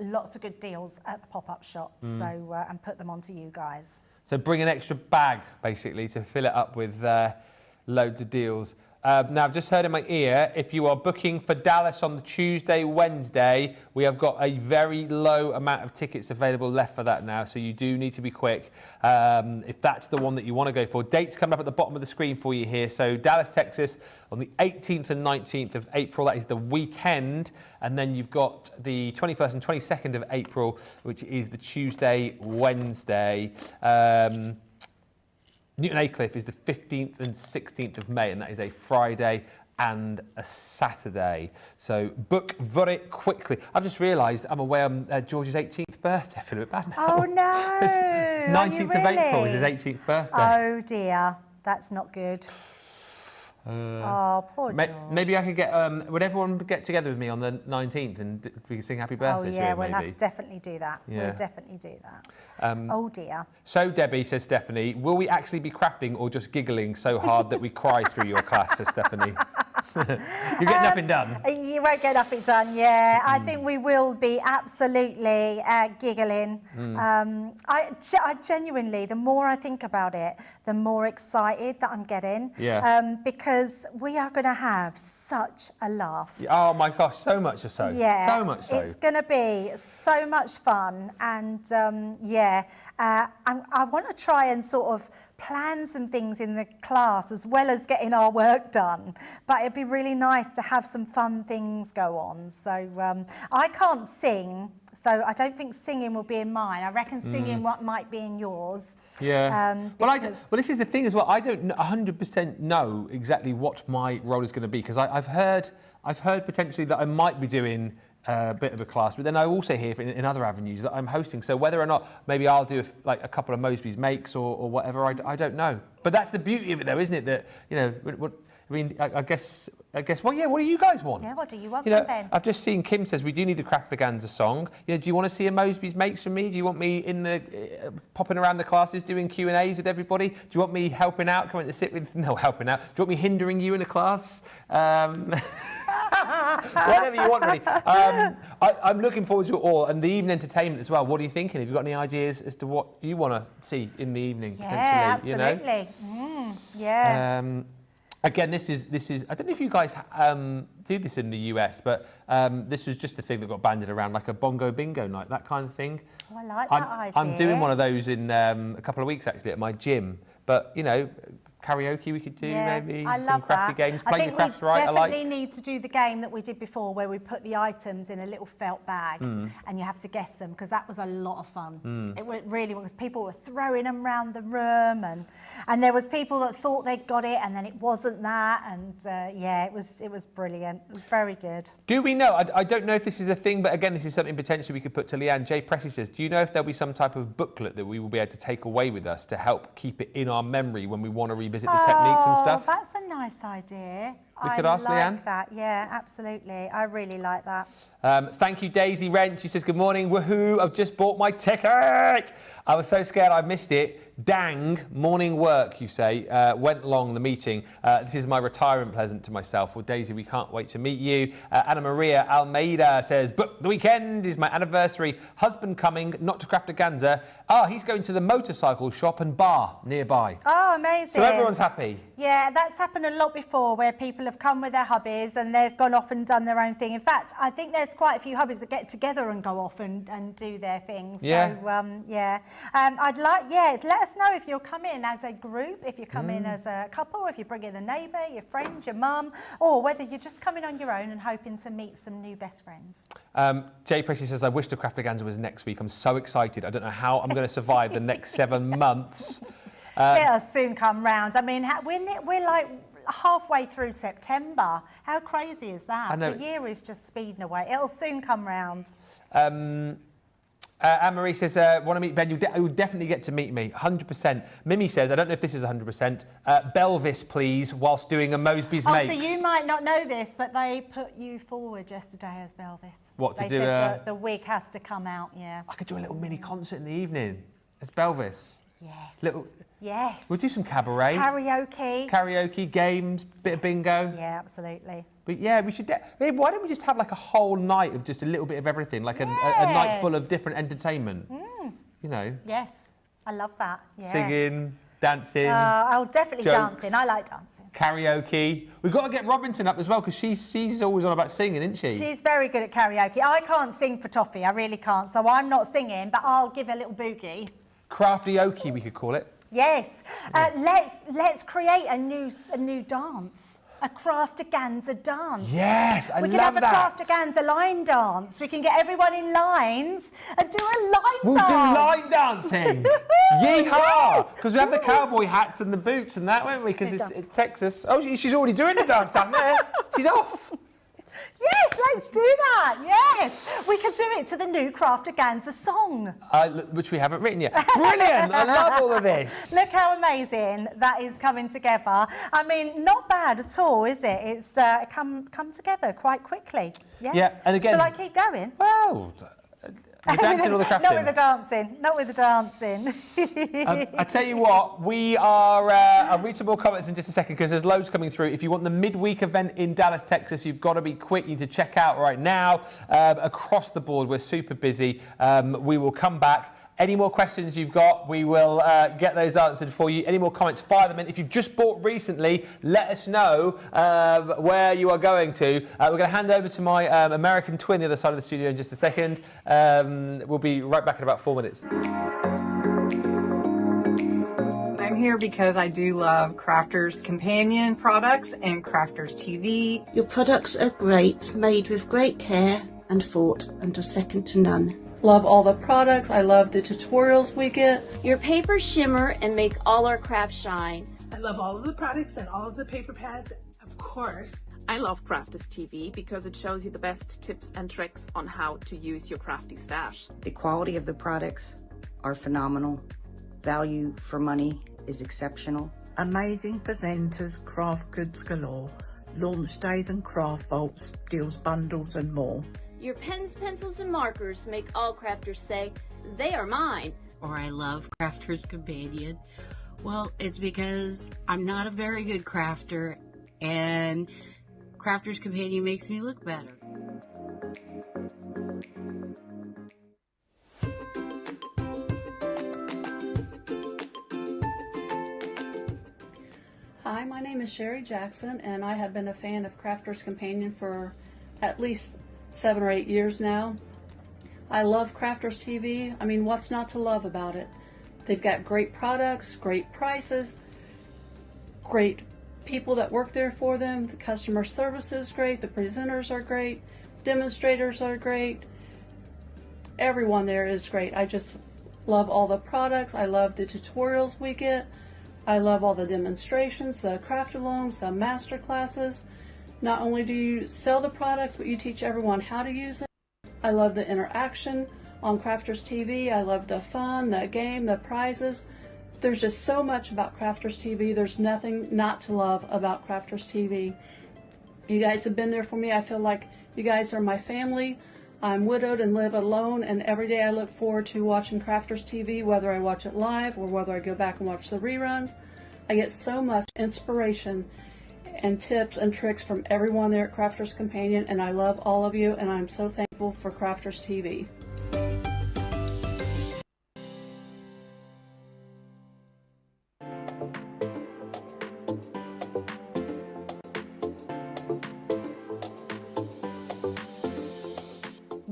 lots of good deals at the pop-up shops. So and put them onto you guys. So bring an extra bag, basically, to fill it up with loads of deals. Now, I've just heard in my ear, if you are booking for Dallas on the Tuesday, Wednesday, we have got a very low amount of tickets available left for that now, so you do need to be quick if that's the one that you want to go for. Dates coming up at the bottom of the screen for you here. So Dallas, Texas, on the 18th and 19th of April, that is the weekend. And then you've got the 21st and 22nd of April, which is the Tuesday, Wednesday. Newton Aycliffe is the 15th and 16th of May, and that is a Friday and a Saturday. So book very quickly. I've just realised I'm away on George's 18th birthday. I feel a bit bad now. Oh no! 19th of April is his 18th birthday. Oh dear, that's not good. Oh, poor George. Maybe I could get. Would everyone get together with me on the 19th and we can sing Happy Birthday? Oh yeah, to we'll him, have maybe? to definitely do that. Yeah. We'll definitely do that. Oh dear. So Debbie, says Stephanie, will we actually be crafting or just giggling so hard that we cry through your class? Says Stephanie. You get nothing done. You won't get nothing done, yeah. I think we will be absolutely giggling. I genuinely, the more I think about it, the more excited that I'm getting. Yeah. Because we are going to have such a laugh. Oh my gosh, so much so. Yeah. So much so. It's going to be so much fun. And I want to try and sort of plan some things in the class as well as getting our work done, but it'd be really nice to have some fun things go on. So I can't sing, so I don't think singing will be in mine. I reckon singing what might be in yours. Yeah. Well, this is the thing as well. I don't 100% know exactly what my role is going to be, because I've heard potentially that I might be doing a bit of a class, but then I also hear in other avenues that I'm hosting. So whether or not maybe I'll do a couple of Moseby's makes or whatever, I don't know. But that's the beauty of it, though, isn't it? That I guess. Well, yeah. What do you guys want? Yeah. What do you want, Ben? I've just seen Kim says we do need a Craftaganza song. Do you want to see a Moseby's makes from me? Do you want me in the popping around the classes doing Q&As with everybody? Do you want me helping out, coming to sit with? No, helping out. Do you want me hindering you in a class? Whatever you want, really. I'm looking forward to it all, and the evening entertainment as well. What are you thinking? Have you got any ideas as to what you want to see in the evening? Yeah, potentially, absolutely. Yeah. Again, this is. I don't know if you guys do this in the US, but this was just a thing that got banded around, like a bongo bingo night, that kind of thing. Oh, I like that idea. I'm doing one of those in a couple of weeks actually at my gym, but karaoke we could do, maybe. I some love crafty that. games. I Play think your crafts we right. definitely need to do the game that we did before, where we put the items in a little felt bag and you have to guess them, because that was a lot of fun. It really was. People were throwing them around the room, and there was people that thought they'd got it, and then it wasn't that, and it was brilliant. It was very good. Do we know? I don't know if this is a thing, but again, this is something potentially we could put to Leanne. Jay Pressy says, do you know if there'll be some type of booklet that we will be able to take away with us to help keep it in our memory when we want to revisit the techniques and stuff? That's a nice idea. we could ask Leanne. I like that, yeah, absolutely. I really like that. Thank you, Daisy Wrench. She says, good morning, woohoo, I've just bought my ticket. I was so scared I missed it. Dang, morning work, you say. Went along the meeting. This is my retirement present to myself. Well, Daisy, we can't wait to meet you. Anna Maria Almeida says, book the weekend is my anniversary. Husband coming, not to Craftaganza. He's going to the motorcycle shop and bar nearby. Oh, amazing. So everyone's happy. Yeah, that's happened a lot before where people have come with their hubbies and they've gone off and done their own thing. In fact, I think there's quite a few hubbies that get together and go off and do their things. Yeah. So, yeah. I'd like, let us know if you'll come in as a group, if you come in as a couple, if you bring in a neighbour, your friend, your mum, or whether you're just coming on your own and hoping to meet some new best friends. Jay Pressy says, I wish the Craftaganza was next week. I'm so excited. I don't know how I'm going to survive the next 7 months. It'll soon come round. I mean, we're like halfway through September. How crazy is that? I know. The year is just speeding away. It'll soon come round. Anne-Marie says, want to meet Ben? You'll definitely get to meet me, 100%. Mimi says, I don't know if this is 100%. Belvis, please, whilst doing a Moseby's Makes. So you might not know this, but they put you forward yesterday as Belvis. What, to they do said the wig has to come out, yeah. I could do a little mini concert in the evening as Belvis. Yes. Yes. We'll do some cabaret. Karaoke, games, bit of bingo. Yeah, absolutely. But yeah, we should. Why don't we just have like a whole night of just a little bit of everything, like a night full of different entertainment? You know. Yes, I love that. Yeah. Singing, dancing. I'll definitely dancing. I like dancing. Karaoke. We've got to get Robinson up as well because she's always on about singing, isn't she? She's very good at karaoke. I can't sing for toffee. I really can't. So I'm not singing, but I'll give a little boogie. Craftaoke, we could call it. Yes. Let's create a new dance. A Craftaganza dance. Yes, I love that. We can have a Craftaganza line dance. We can get everyone in lines and do a line dance. We'll do line dancing. Yeehaw! Because we have the cowboy hats and the boots and that, won't we? Because it's Texas. Oh, she's already doing the dance down there. She's off. Yes, let's do that. Yes, we could do it to the new Craftaganza song. Which we haven't written yet. Brilliant! I love all of this. Look how amazing that is coming together. I mean, not bad at all, is it? It's come together quite quickly. Yeah. Yeah, and again. Shall I keep going? Well. The dancing or the crafting? Not with the dancing. Not with the dancing. I tell you what, we are. I'll read some more comments in just a second because there's loads coming through. If you want the midweek event in Dallas, Texas, you've got to be quick. You need to check out right now. Across the board, we're super busy. We will come back. Any more questions you've got, we will get those answered for you. Any more comments, fire them in. If you've just bought recently, let us know where you are going to. We're going to hand over to my American twin the other side of the studio in just a second. We'll be right back in about 4 minutes. I'm here because I do love Crafters Companion products and Crafters TV. Your products are great, made with great care and thought, and are second to none. Love all the products. I love the tutorials we get. Your papers shimmer and make all our crafts shine. I love all of the products and all of the paper pads, of course. I love Crafters TV because it shows you the best tips and tricks on how to use your crafty stash. The quality of the products are phenomenal. Value for money is exceptional. Amazing presenters, craft goods galore, launch days and craft vaults, deals bundles and more. Your pens, pencils, and markers make all crafters say, they are mine. Or I love Crafters Companion. Well, it's because I'm not a very good crafter, and Crafters Companion makes me look better. Hi, my name is Sherry Jackson, and I have been a fan of Crafters Companion for at least 7 or 8 years now. I love Crafters TV. I mean, what's not to love about it? They've got great products, great prices, great people that work there for them. The customer service is great. The presenters are great. Demonstrators are great. Everyone there is great. I just love all the products. I love the tutorials we get. I love all the demonstrations, the craft-alongs, the master classes. Not only do you sell the products, but you teach everyone how to use it. I love the interaction on Crafters TV. I love the fun, the game, the prizes. There's just so much about Crafters TV. There's nothing not to love about Crafters TV. You guys have been there for me. I feel like you guys are my family. I'm widowed and live alone, and every day I look forward to watching Crafters TV, whether I watch it live or whether I go back and watch the reruns. I get so much inspiration and tips and tricks from everyone there at Crafters Companion, and I love all of you, and I'm so thankful for Crafters TV.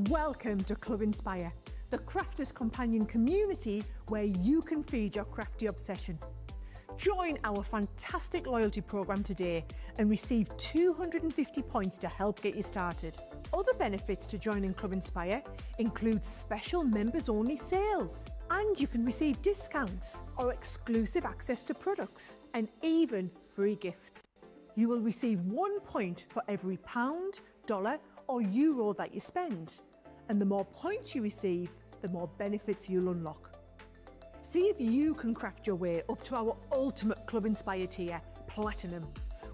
Welcome to Club Inspire, the Crafters Companion community where you can feed your crafty obsession. Join our fantastic loyalty program today and receive 250 points to help get you started. Other benefits to joining Club Inspire include special members-only sales, and you can receive discounts or exclusive access to products, and even free gifts. You will receive 1 point for every pound, dollar or euro that you spend. And the more points you receive, the more benefits you'll unlock. See if you can craft your way up to our ultimate Club Inspire tier, Platinum,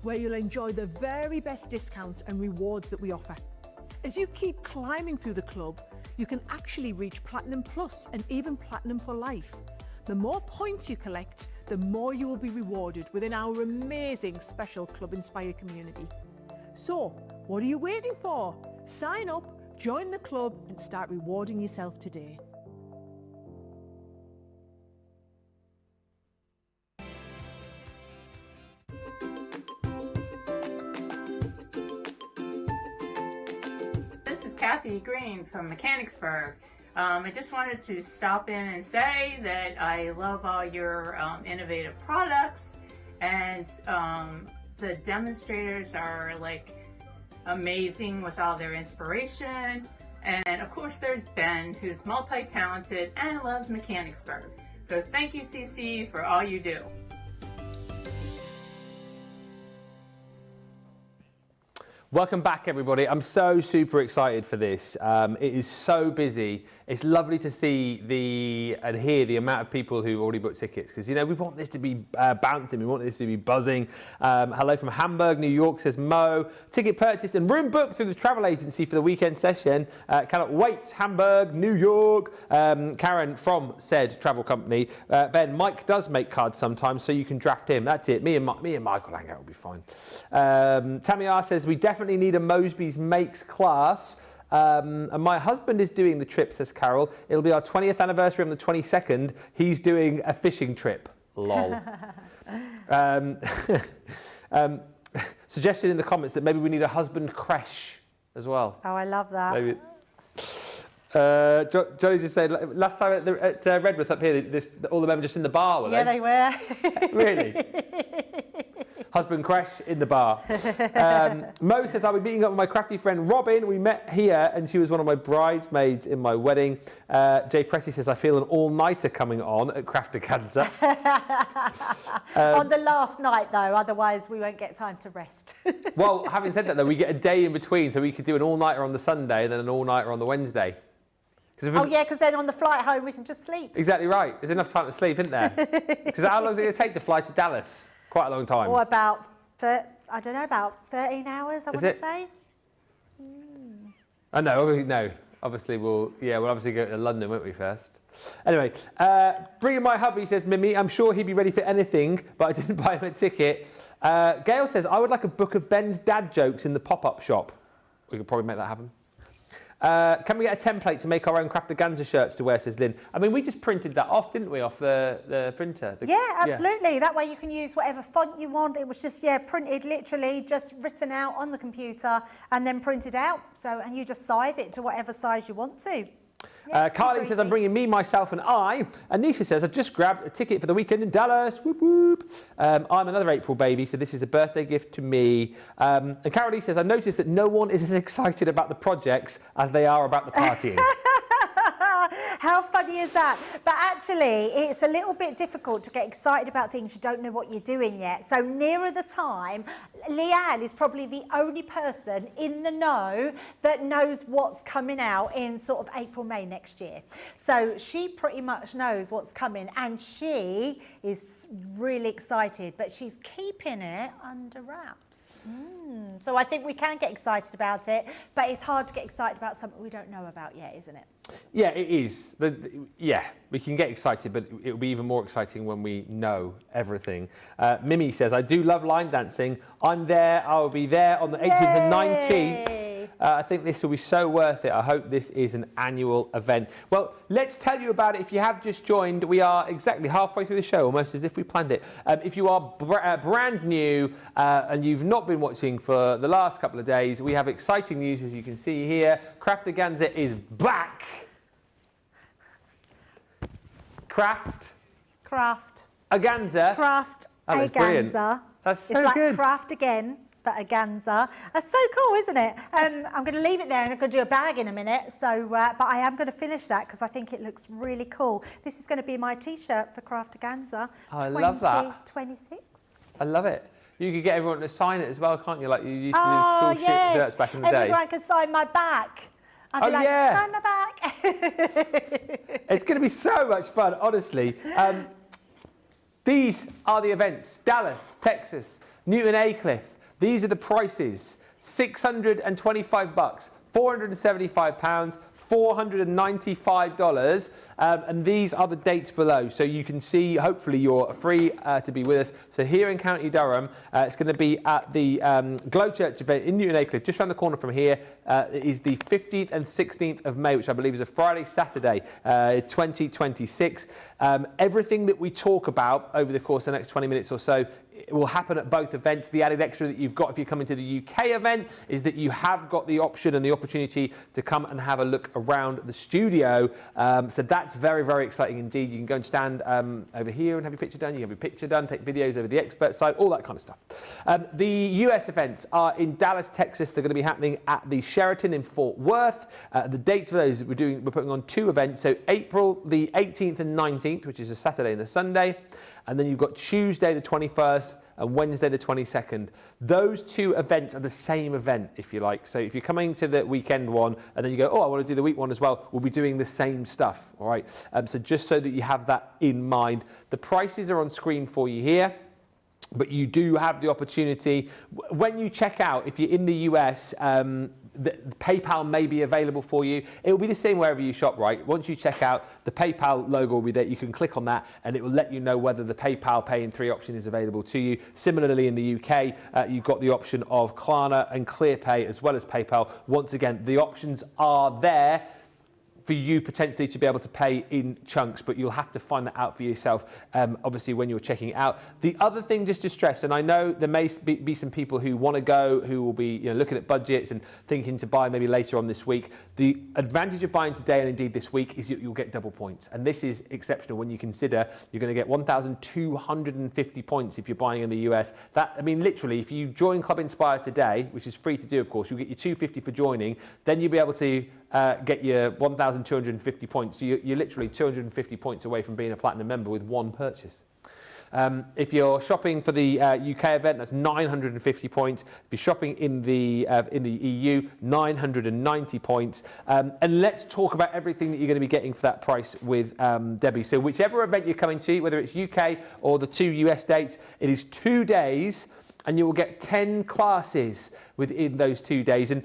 where you'll enjoy the very best discounts and rewards that we offer. As you keep climbing through the club, you can actually reach Platinum Plus and even Platinum for life. The more points you collect, the more you will be rewarded within our amazing special Club Inspire community. So, what are you waiting for? Sign up, join the club and start rewarding yourself today. This is Kathy Green from Mechanicsburg. I just wanted to stop in and say that I love all your innovative products, and the demonstrators are like amazing with all their inspiration. And of course there's Ben, who's multi-talented and loves Mechanicsburg. So thank you, CC, for all you do. Welcome back, everybody. I'm so super excited for this. It is so busy. It's lovely to see and hear the amount of people who've already booked tickets, because, you know, we want this to be bouncing. We want this to be buzzing. Hello from Hamburg, New York, says Mo. Ticket purchased and room booked through the travel agency for the weekend session. Cannot wait. Hamburg, New York. Karen from said travel company. Ben, Mike does make cards sometimes, so you can draft him. That's it. Me and Michael hang out will be fine. Tammy R says, we definitely need a Moseby's Makes class. And my husband is doing the trip, says Carol. It'll be our 20th anniversary on the 22nd. He's doing a fishing trip. Lol. Suggestion in the comments that maybe we need a husband creche as well. Oh, I love that. Maybe. Johnny's just saying, last time at Redworth up here, all the men were just in the bar, were they? Yeah, they were. Really? Husband crash in the bar. Mo says, I'll be meeting up with my crafty friend Robin. We met here and she was one of my bridesmaids in my wedding. Jay Pressy says, I feel an all-nighter coming on at Craftaganza. On the last night, though, otherwise we won't get time to rest. Well, having said that, though, we get a day in between, so we could do an all-nighter on the Sunday and then an all-nighter on the Wednesday. Oh, yeah, because then on the flight home we can just sleep. Exactly right. There's enough time to sleep, isn't there? Because how long is it going to take to fly to Dallas? Quite a long time. Or about, I don't know, about 13 hours, I want to say. Oh, no. Obviously, we'll obviously go to London, won't we, first? Anyway, bringing my hubby, says Mimi, I'm sure he'd be ready for anything, but I didn't buy him a ticket. Gail says, I would like a book of Ben's dad jokes in the pop-up shop. We could probably make that happen. Can we get a template to make our own Craftaganza shirts to wear, says Lynn. I mean, we just printed that off, didn't we, off the printer? Yeah, absolutely. That way you can use whatever font you want. It was just, printed, literally just written out on the computer and then printed out. So, and you just size it to whatever size you want to. Carly says, I'm bringing me, myself and I. Anisha says, I've just grabbed a ticket for the weekend in Dallas. Whoop, whoop. I'm another April baby, so this is a birthday gift to me. And Carolee says, I've noticed that no one is as excited about the projects as they are about the partying. How funny is that? But actually, it's a little bit difficult to get excited about things you don't know what you're doing yet. So nearer the time, Leanne is probably the only person in the know that knows what's coming out in sort of April, May next year. So she pretty much knows what's coming, and she is really excited, but she's keeping it under wraps. So I think we can get excited about it, but it's hard to get excited about something we don't know about yet, isn't it? Yeah, it is. Yeah, we can get excited, but it'll be even more exciting when we know everything. Mimi says, I do love line dancing. I'm there. I will be there on the 18th and 19th. I think this will be so worth it. I hope this is an annual event. Well, let's tell you about it. If you have just joined, we are exactly halfway through the show, almost as if we planned it. If you are brand new and you've not been watching for the last couple of days, we have exciting news, as you can see here. Craftaganza is back. Craftaganza. Craftaganza. That's so it's like good. craft again, but Aganza. That's so cool, isn't it? I'm going to leave it there, and I'm going to do a bag in a minute. So, but I am going to finish that because I think it looks really cool. This is going to be my T-shirt for Craftaganza. I love that. 2026. I love it. You could get everyone to sign it as well, can't you? Like you used to do school shirts back in the day. Everyone can sign my back. I'd be like, sign my back. It's going to be so much fun, honestly. These are the events. Dallas, Texas, Newton Aycliffe. These are the prices. $625, £475, $495, and these are the dates below, so you can see. Hopefully you're free to be with us. So here in County Durham, it's going to be at the Glow Church event in Newton Aycliffe, just around the corner from here. It is the 15th and 16th of May, which I believe is a Friday, Saturday, 2026. Everything that we talk about over the course of the next 20 minutes or so, it will happen at both events. The added extra that you've got if you're coming to the UK event is that you have got the option and the opportunity to come and have a look around the studio. So that's very, very exciting indeed. You can go and stand over here and have your picture done. You can have your picture done, take videos over the expert side, all that kind of stuff. The US events are in Dallas, Texas. They're going to be happening at the Sheraton in Fort Worth. The dates for those, we're putting on 2 events. So April the 18th and 19th, which is a Saturday and a Sunday. And then you've got Tuesday the 21st and Wednesday the 22nd. Those 2 events are the same event, if you like. So if you're coming to the weekend one and then you go, oh, I want to do the week one as well, we'll be doing the same stuff, all right? So just so that you have that in mind. The prices are on screen for you here. But you do have the opportunity, when you check out, if you're in the US, the PayPal may be available for you. It will be the same wherever you shop, right? Once you check out, the PayPal logo will be there. You can click on that and it will let you know whether the PayPal Pay in 3 option is available to you. Similarly, in the UK, you've got the option of Klarna and ClearPay as well as PayPal. Once again, the options are there for you potentially to be able to pay in chunks, but you'll have to find that out for yourself, obviously, when you're checking it out. The other thing just to stress, and I know there may be some people who want to go, who will be looking at budgets and thinking to buy maybe later on this week. The advantage of buying today and indeed this week is you'll get double points. And this is exceptional when you consider you're going to get 1,250 points if you're buying in the US. That, I mean, literally, if you join Club Inspire today, which is free to do, of course, you'll get your 250 for joining, then you'll be able to get your 1,250 points. So you're literally 250 points away from being a platinum member with one purchase. If you're shopping for the UK event, that's 950 points. If you're shopping in the EU, 990 points. And let's talk about everything that you're going to be getting for that price with Debbie. So whichever event you're coming to, whether it's UK or the 2 US dates, it is 2 days, and you will get 10 classes within those 2 days. And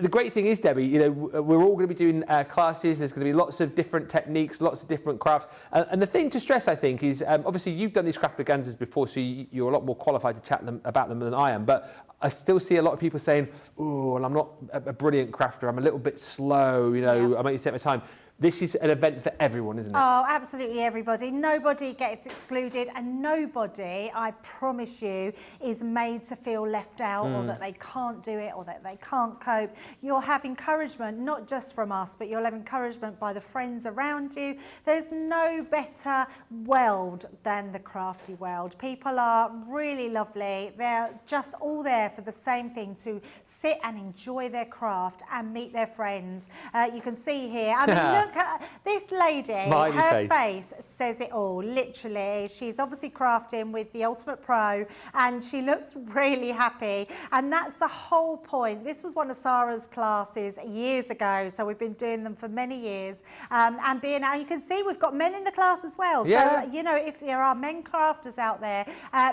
the great thing is, Debbie, we're all going to be doing classes. There's going to be lots of different techniques, lots of different crafts. And the thing to stress, I think, is obviously you've done these Craftaganzas before, so you're a lot more qualified to chat about them than I am. But I still see a lot of people saying, oh, well, I'm not a brilliant crafter. I'm a little bit slow. I might need to take my time. This is an event for everyone, isn't it? Oh, absolutely everybody. Nobody gets excluded, and nobody, I promise you, is made to feel left out or that they can't do it or that they can't cope. You'll have encouragement, not just from us, but you'll have encouragement by the friends around you. There's no better world than the crafty world. People are really lovely. They're just all there for the same thing, to sit and enjoy their craft and meet their friends. You can see here, I mean, look look, this lady, Smiley her face says it all, literally. She's obviously crafting with the Ultimate Pro and she looks really happy. And that's the whole point. This was one of Sarah's classes years ago, so we've been doing them for many years. And being out, you can see we've got men in the class as well. Yeah. So, you know, if there are men crafters out there,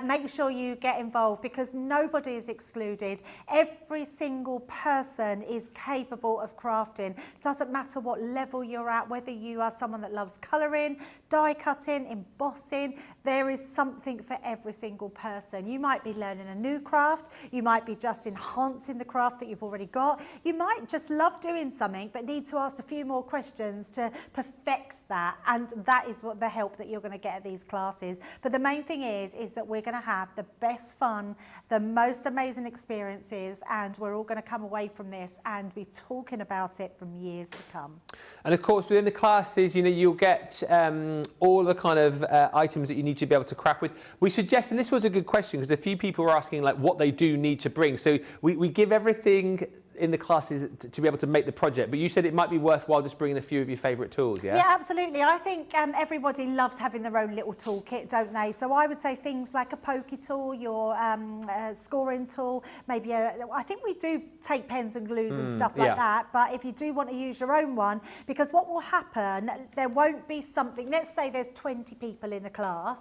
make sure you get involved because nobody is excluded. Every single person is capable of crafting. Doesn't matter what level you're at, whether you are someone that loves colouring, die cutting, embossing, there is something for every single person. You might be learning a new craft, you might be just enhancing the craft that you've already got, you might just love doing something but need to ask a few more questions to perfect that, and that is what the help that you're going to get at these classes. But the main thing is that we're going to have the best fun, the most amazing experiences, and we're all going to come away from this and be talking about it from years to come. And of course, within the classes, you know, you'll get all the kind of items that you need to be able to craft with. We suggest, and this was a good question because a few people were asking like what they do need to bring. So we give everything in the classes to be able to make the project, but you said it might be worthwhile just bringing a few of your favourite tools, yeah? Yeah, absolutely. I think everybody loves having their own little toolkit, don't they? So I would say things like a pokey tool, your scoring tool, maybe I think we do take pens and glues and stuff like that, but if you do want to use your own one, because what will happen, there won't be something, let's say there's 20 people in the class,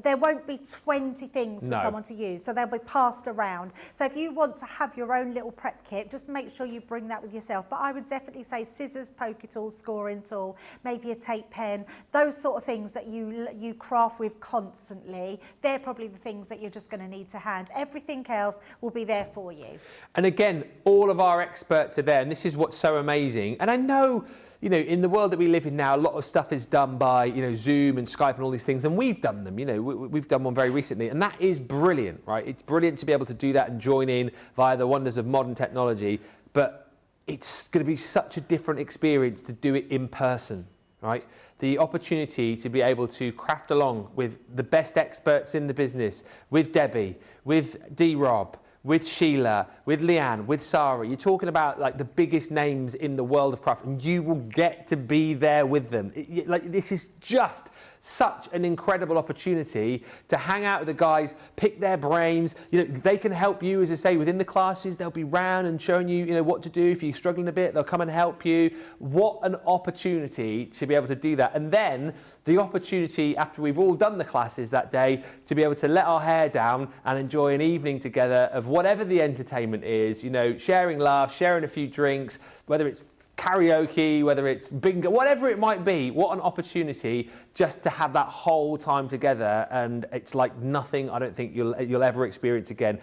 there won't be 20 things for someone to use, so they'll be passed around. So if you want to have your own little prep kit, just make sure you bring that with yourself. But I would definitely say scissors, poker tool, scoring tool, maybe a tape pen, those sort of things that you craft with constantly. They're probably the things that you're just going to need to hand. Everything else will be there for you. And again, all of our experts are there, and this is what's so amazing. And I know, you know, in the world that we live in now, a lot of stuff is done by, you know, Zoom and Skype and all these things, and we've done them, you know, we've done one very recently, and that is brilliant, right? It's brilliant to be able to do that and join in via the wonders of modern technology, but it's going to be such a different experience to do it in person, right? The opportunity to be able to craft along with the best experts in the business, with Debbie, with D-Rob, with Sheila, with Leanne, with Sarah. You're talking about like the biggest names in the world of craft, and you will get to be there with them. Like, this is just such an incredible opportunity to hang out with the guys, pick their brains. You know, they can help you, as I say, within the classes. They'll be round and showing you, you know, what to do. If you're struggling a bit, they'll come and help you. What an opportunity to be able to do that. And then the opportunity, after we've all done the classes that day, to be able to let our hair down and enjoy an evening together of whatever the entertainment is, you know, sharing laughs, sharing a few drinks, whether it's karaoke, whether it's bingo, whatever it might be. What an opportunity just to have that whole time together, and it's like nothing I don't think you'll ever experience again.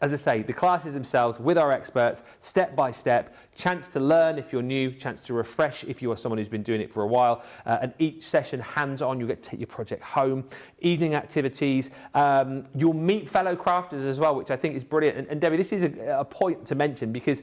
As I say, the classes themselves with our experts, step by step, chance to learn if you're new, chance to refresh if you are someone who's been doing it for a while, and each session hands-on. You'll get to take your project home, evening activities. You'll meet fellow crafters as well, which I think is brilliant. And Debbie, this is a point to mention because,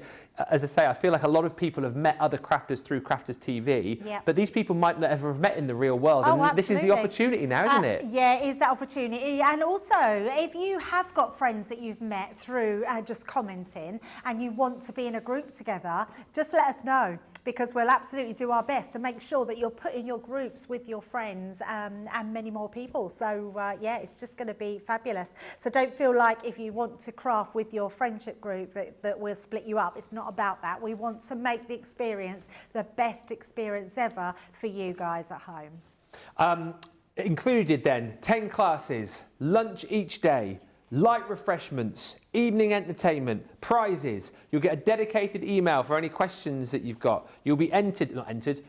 as I say, I feel like a lot of people have met other crafters through Crafters TV, but these people might not ever have met in the real world. Oh, and this is the opportunity now, isn't it? Yeah, it is that opportunity. And also, if you have got friends that you've met through just commenting and you want to be in a group together, just let us know, because we'll absolutely do our best to make sure that you're putting your groups with your friends and many more people. So yeah, it's just going to be fabulous. So don't feel like if you want to craft with your friendship group that we'll split you up. It's not about that. We want to make the experience the best experience ever for you guys at home. Included then 10 classes, lunch each day, light refreshments, evening entertainment, prizes. You'll get a dedicated email for any questions that you've got. You'll be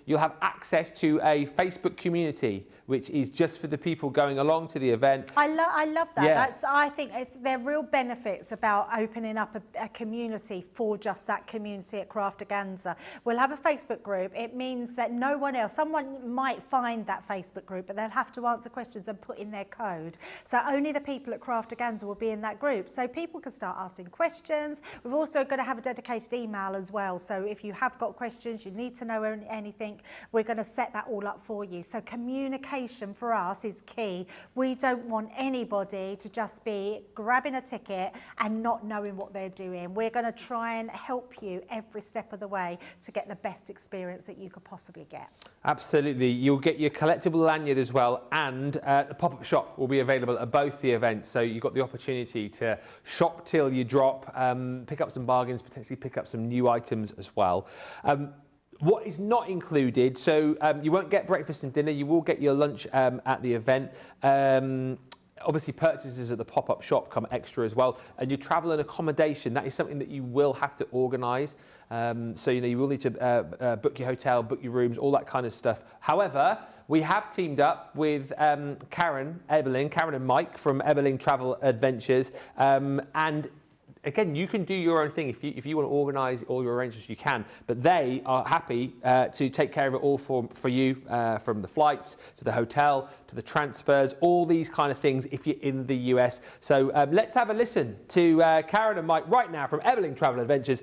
you'll have access to a Facebook community, which is just for the people going along to the event. I love that. Yeah. I think there are real benefits about opening up a community for just that community at Craftaganza. We'll have a Facebook group. It means that no one else, someone might find that Facebook group, but they'll have to answer questions and put in their code. So only the people at Craftaganza will be in that group. So people can can start asking questions. We're also going to have a dedicated email as well. So if you have got questions, you need to know anything, we're going to set that all up for you. So communication for us is key. We don't want anybody to just be grabbing a ticket and not knowing what they're doing. We're going to try and help you every step of the way to get the best experience that you could possibly get. Absolutely. You'll get your collectible lanyard as well, and the pop-up shop will be available at both the events. So you've got the opportunity to shop till you drop, pick up some bargains, potentially pick up some new items as well. What is not included, so you won't get breakfast and dinner, you will get your lunch at the event. Obviously, purchases at the pop-up shop come extra as well, and your travel and accommodation, that is something that you will have to organise. So, you will need to book your hotel, book your rooms, all that kind of stuff. However, we have teamed up with Karen and Mike from Ebeling Travel Adventures, and again, you can do your own thing. If you want to organise all your arrangements, you can. But they are happy to take care of it all for you, from the flights to the hotel to the transfers, all these kind of things if you're in the US. So let's have a listen to Karen and Mike right now from Ebeling Travel Adventures.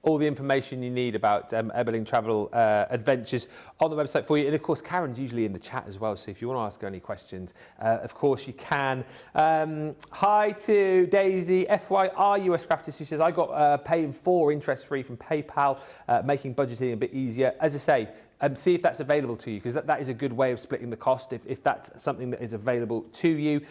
All the information you need about Ebeling Travel Adventures on the website for you. And of course, Karen's usually in the chat as well. So if you want to ask her any questions, of course you can. Hi to Daisy, FYI US Crafters, who says, I got paying 4 interest-free from PayPal, making budgeting a bit easier. As I say, see if that's available to you, because that is a good way of splitting the cost if that's something that is available to you.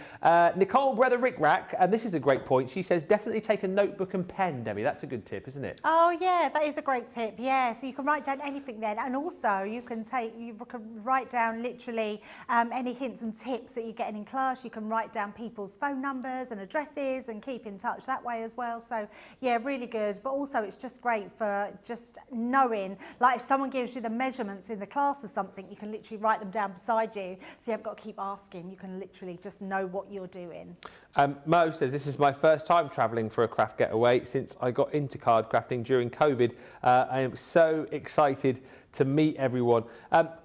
Nicole Brother Rick Rack, and this is a great point, she says definitely take a notebook and pen, Debbie. That's a good tip, isn't it? Oh yeah, that is a great tip. Yeah, so you can write down anything then, and also you can write down literally any hints and tips that you're getting in class. You can write down people's phone numbers and addresses and keep in touch that way as well. So yeah, really good. But also it's just great for just knowing, like if someone gives you the measurements in the class of something, you can literally write them down beside you, so you haven't got to keep asking. You can literally just know what you're doing. Mo says, this is my first time travelling for a craft getaway since I got into card crafting during COVID. I am so excited to meet everyone.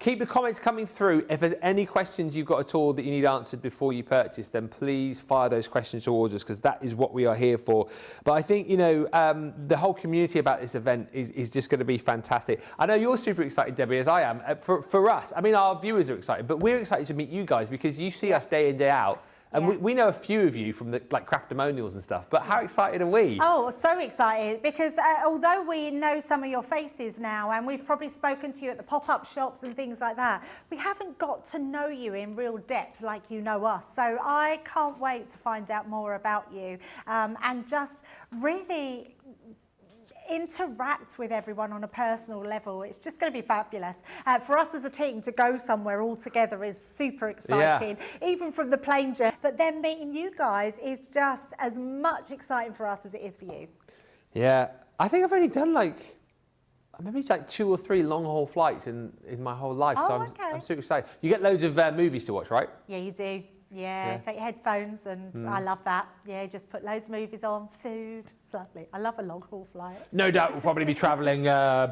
Keep the comments coming through. If there's any questions you've got at all that you need answered before you purchase, then please fire those questions towards us, because that is what we are here for. But I think, the whole community about this event is just going to be fantastic. I know you're super excited, Debbie, as I am. For us, I mean, our viewers are excited, but we're excited to meet you guys, because you see us day in, day out. And we know a few of you from the Craftimonials and stuff, but how excited are we? Oh, so excited, because although we know some of your faces now, and we've probably spoken to you at the pop-up shops and things like that, we haven't got to know you in real depth like you know us. So I can't wait to find out more about you, and just really interact with everyone on a personal level. It's just going to be fabulous. For us as a team to go somewhere all together is super exciting, even from the plane journey. But then meeting you guys is just as much exciting for us as it is for you. Yeah, I think I've only done maybe 2 or 3 long haul flights in my whole life. Oh, so I'm super excited. You get loads of movies to watch, right? Yeah, you do. Yeah, take your headphones, and I love that. Yeah, just put loads of movies on, food, certainly. I love a long haul flight. No doubt we'll probably be travelling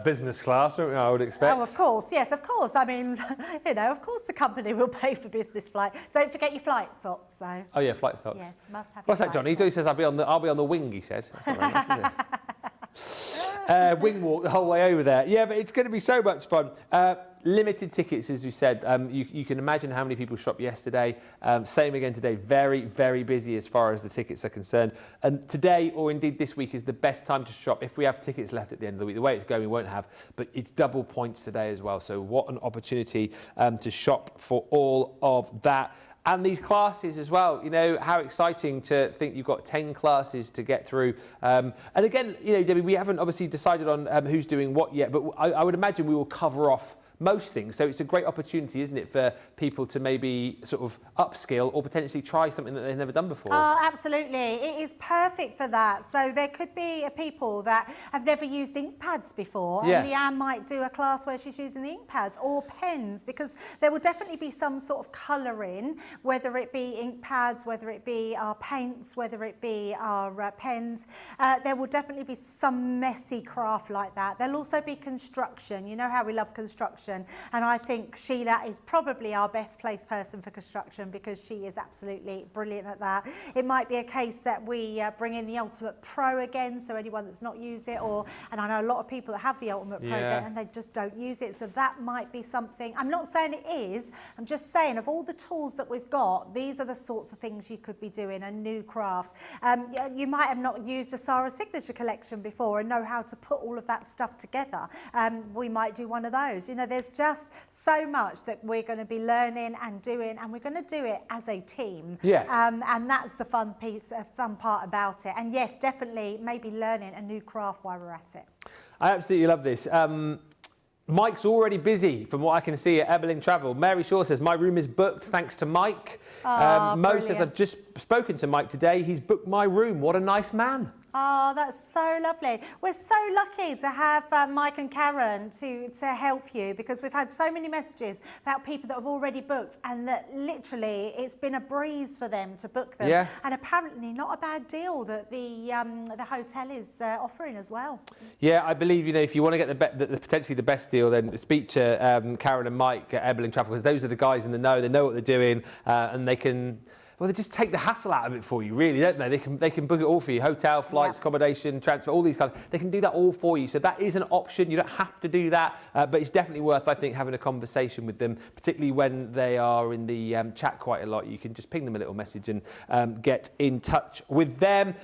business class, don't we, I would expect. Oh, of course, yes, of course. I mean, of course the company will pay for business flight. Don't forget your flight socks, though. Oh yeah, flight socks. Yes, must have. What's that, Johnny? He says I'll be on the wing, he said. That's not very nice, is it? Wing walk the whole way over there. Yeah, but it's going to be so much fun. Limited tickets, as we said. You can imagine how many people shopped yesterday. Same again today. Very, very busy as far as the tickets are concerned. And today, or indeed this week, is the best time to shop. If we have tickets left at the end of the week, the way it's going, we won't have. But it's double points today as well. So what an opportunity to shop for all of that. And these classes as well, how exciting to think you've got 10 classes to get through. And again, Debbie, we haven't obviously decided on who's doing what yet, but I would imagine we will cover off most things. So it's a great opportunity, isn't it, for people to maybe sort of upskill or potentially try something that they've never done before. Oh, absolutely. It is perfect for that. So there could be people that have never used ink pads before, and Leanne might do a class where she's using the ink pads or pens, because there will definitely be some sort of colouring, whether it be ink pads, whether it be our paints, whether it be our pens. There will definitely be some messy craft like that. There'll also be construction. You know how we love construction. construction, and I think Sheila is probably our best placed person for construction because she is absolutely brilliant at that. It might be a case that we bring in the Ultimate Pro again, so anyone that's not used it, and I know a lot of people that have the Ultimate Pro again and they just don't use it, so that might be something. I'm not saying it is, I'm just saying of all the tools that we've got, these are the sorts of things you could be doing, and new crafts. You might have not used a Sarah Signature collection before and know how to put all of that stuff together. We might do one of those. You know, there's just so much that we're going to be learning and doing, and we're going to do it as a team. And that's the fun part about it. And yes, definitely maybe learning a new craft while we're at it. I absolutely love this. Mike's already busy from what I can see at Ebeling Travel. Mary Shaw says, my room is booked thanks to Mike. Mo says, I've just spoken to Mike today. He's booked my room. What a nice man. Oh, that's so lovely. We're so lucky to have Mike and Karen to help you, because we've had so many messages about people that have already booked and that literally it's been a breeze for them to book them. And apparently not a bad deal that the hotel is offering as well. Yeah, I believe, you know, if you want to get the potentially the best deal, then speak to Karen and Mike at Ebeling Travel, because those are the guys in the know. They know what they're doing, and they can... Well, they just take the hassle out of it for you, really, don't they? They can book it all for you. Hotel, flights, accommodation, transfer, all these kinds of... They can do that all for you. So that is an option. You don't have to do that. But it's definitely worth, I think, having a conversation with them, particularly when they are in the chat quite a lot. You can just ping them a little message and get in touch with them.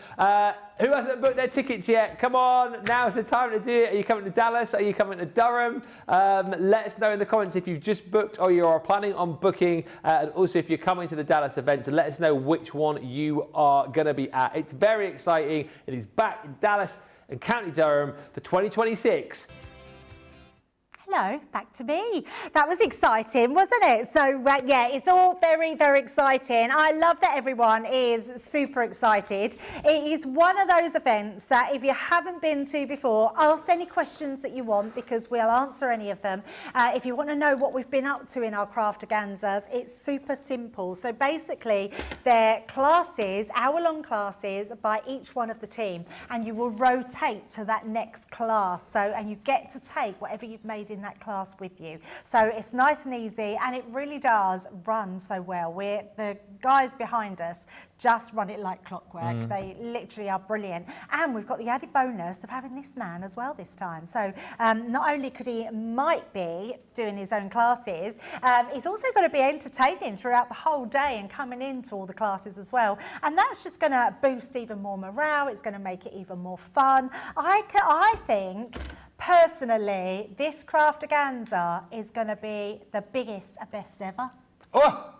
Who hasn't booked their tickets yet? Come on, now's the time to do it. Are you coming to Dallas? Are you coming to Durham? Let us know in the comments if you've just booked or you are planning on booking. And also if you're coming to the Dallas event, to let us know which one you are going to be at. It's very exciting. It is back in Dallas and County Durham for 2026. Hello, back to me. That was exciting, wasn't it? So yeah, it's all very, very exciting. I love that everyone is super excited. It is one of those events that if you haven't been to before, ask any questions that you want because we'll answer any of them. If you want to know what we've been up to in our Craftaganzas, it's super simple. So basically, they're classes, hour-long classes by each one of the team, and you will rotate to that next class. So, and you get to take whatever you've made in that class with you. So it's nice and easy, and it really does run so well. The guys behind us just run it like clockwork. They literally are brilliant. And we've got the added bonus of having this man as well this time. So not only could he might be doing his own classes, he's also going to be entertaining throughout the whole day and coming into all the classes as well. And that's just going to boost even more morale. It's going to make it even more fun. I think personally, this Craftaganza is going to be the biggest and best ever. Oh!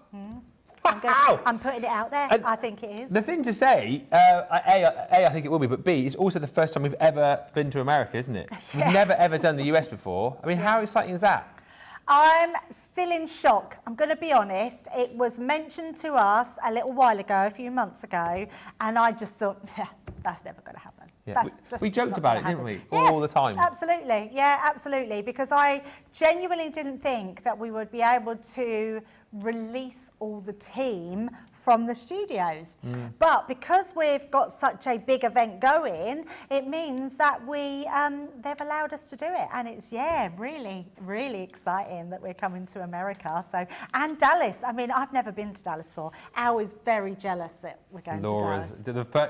I'm putting it out there. And I think it is. The thing to say, I think it will be, but B, it's also the first time we've ever been to America, isn't it? We've never, ever done the US before. I mean, how exciting is that? I'm still in shock. I'm going to be honest. It was mentioned to us a little while ago, a few months ago, and I just thought, yeah, that's never going to happen. Yeah. We joked about it, didn't we? All the time. Absolutely. Yeah, absolutely. Because I genuinely didn't think that we would be able to release all the team from the studios. But because we've got such a big event going, it means that they've allowed us to do it. And it's, really, really exciting that we're coming to America. So, and Dallas. I mean, I've never been to Dallas before. Al was very jealous that we're going to Dallas.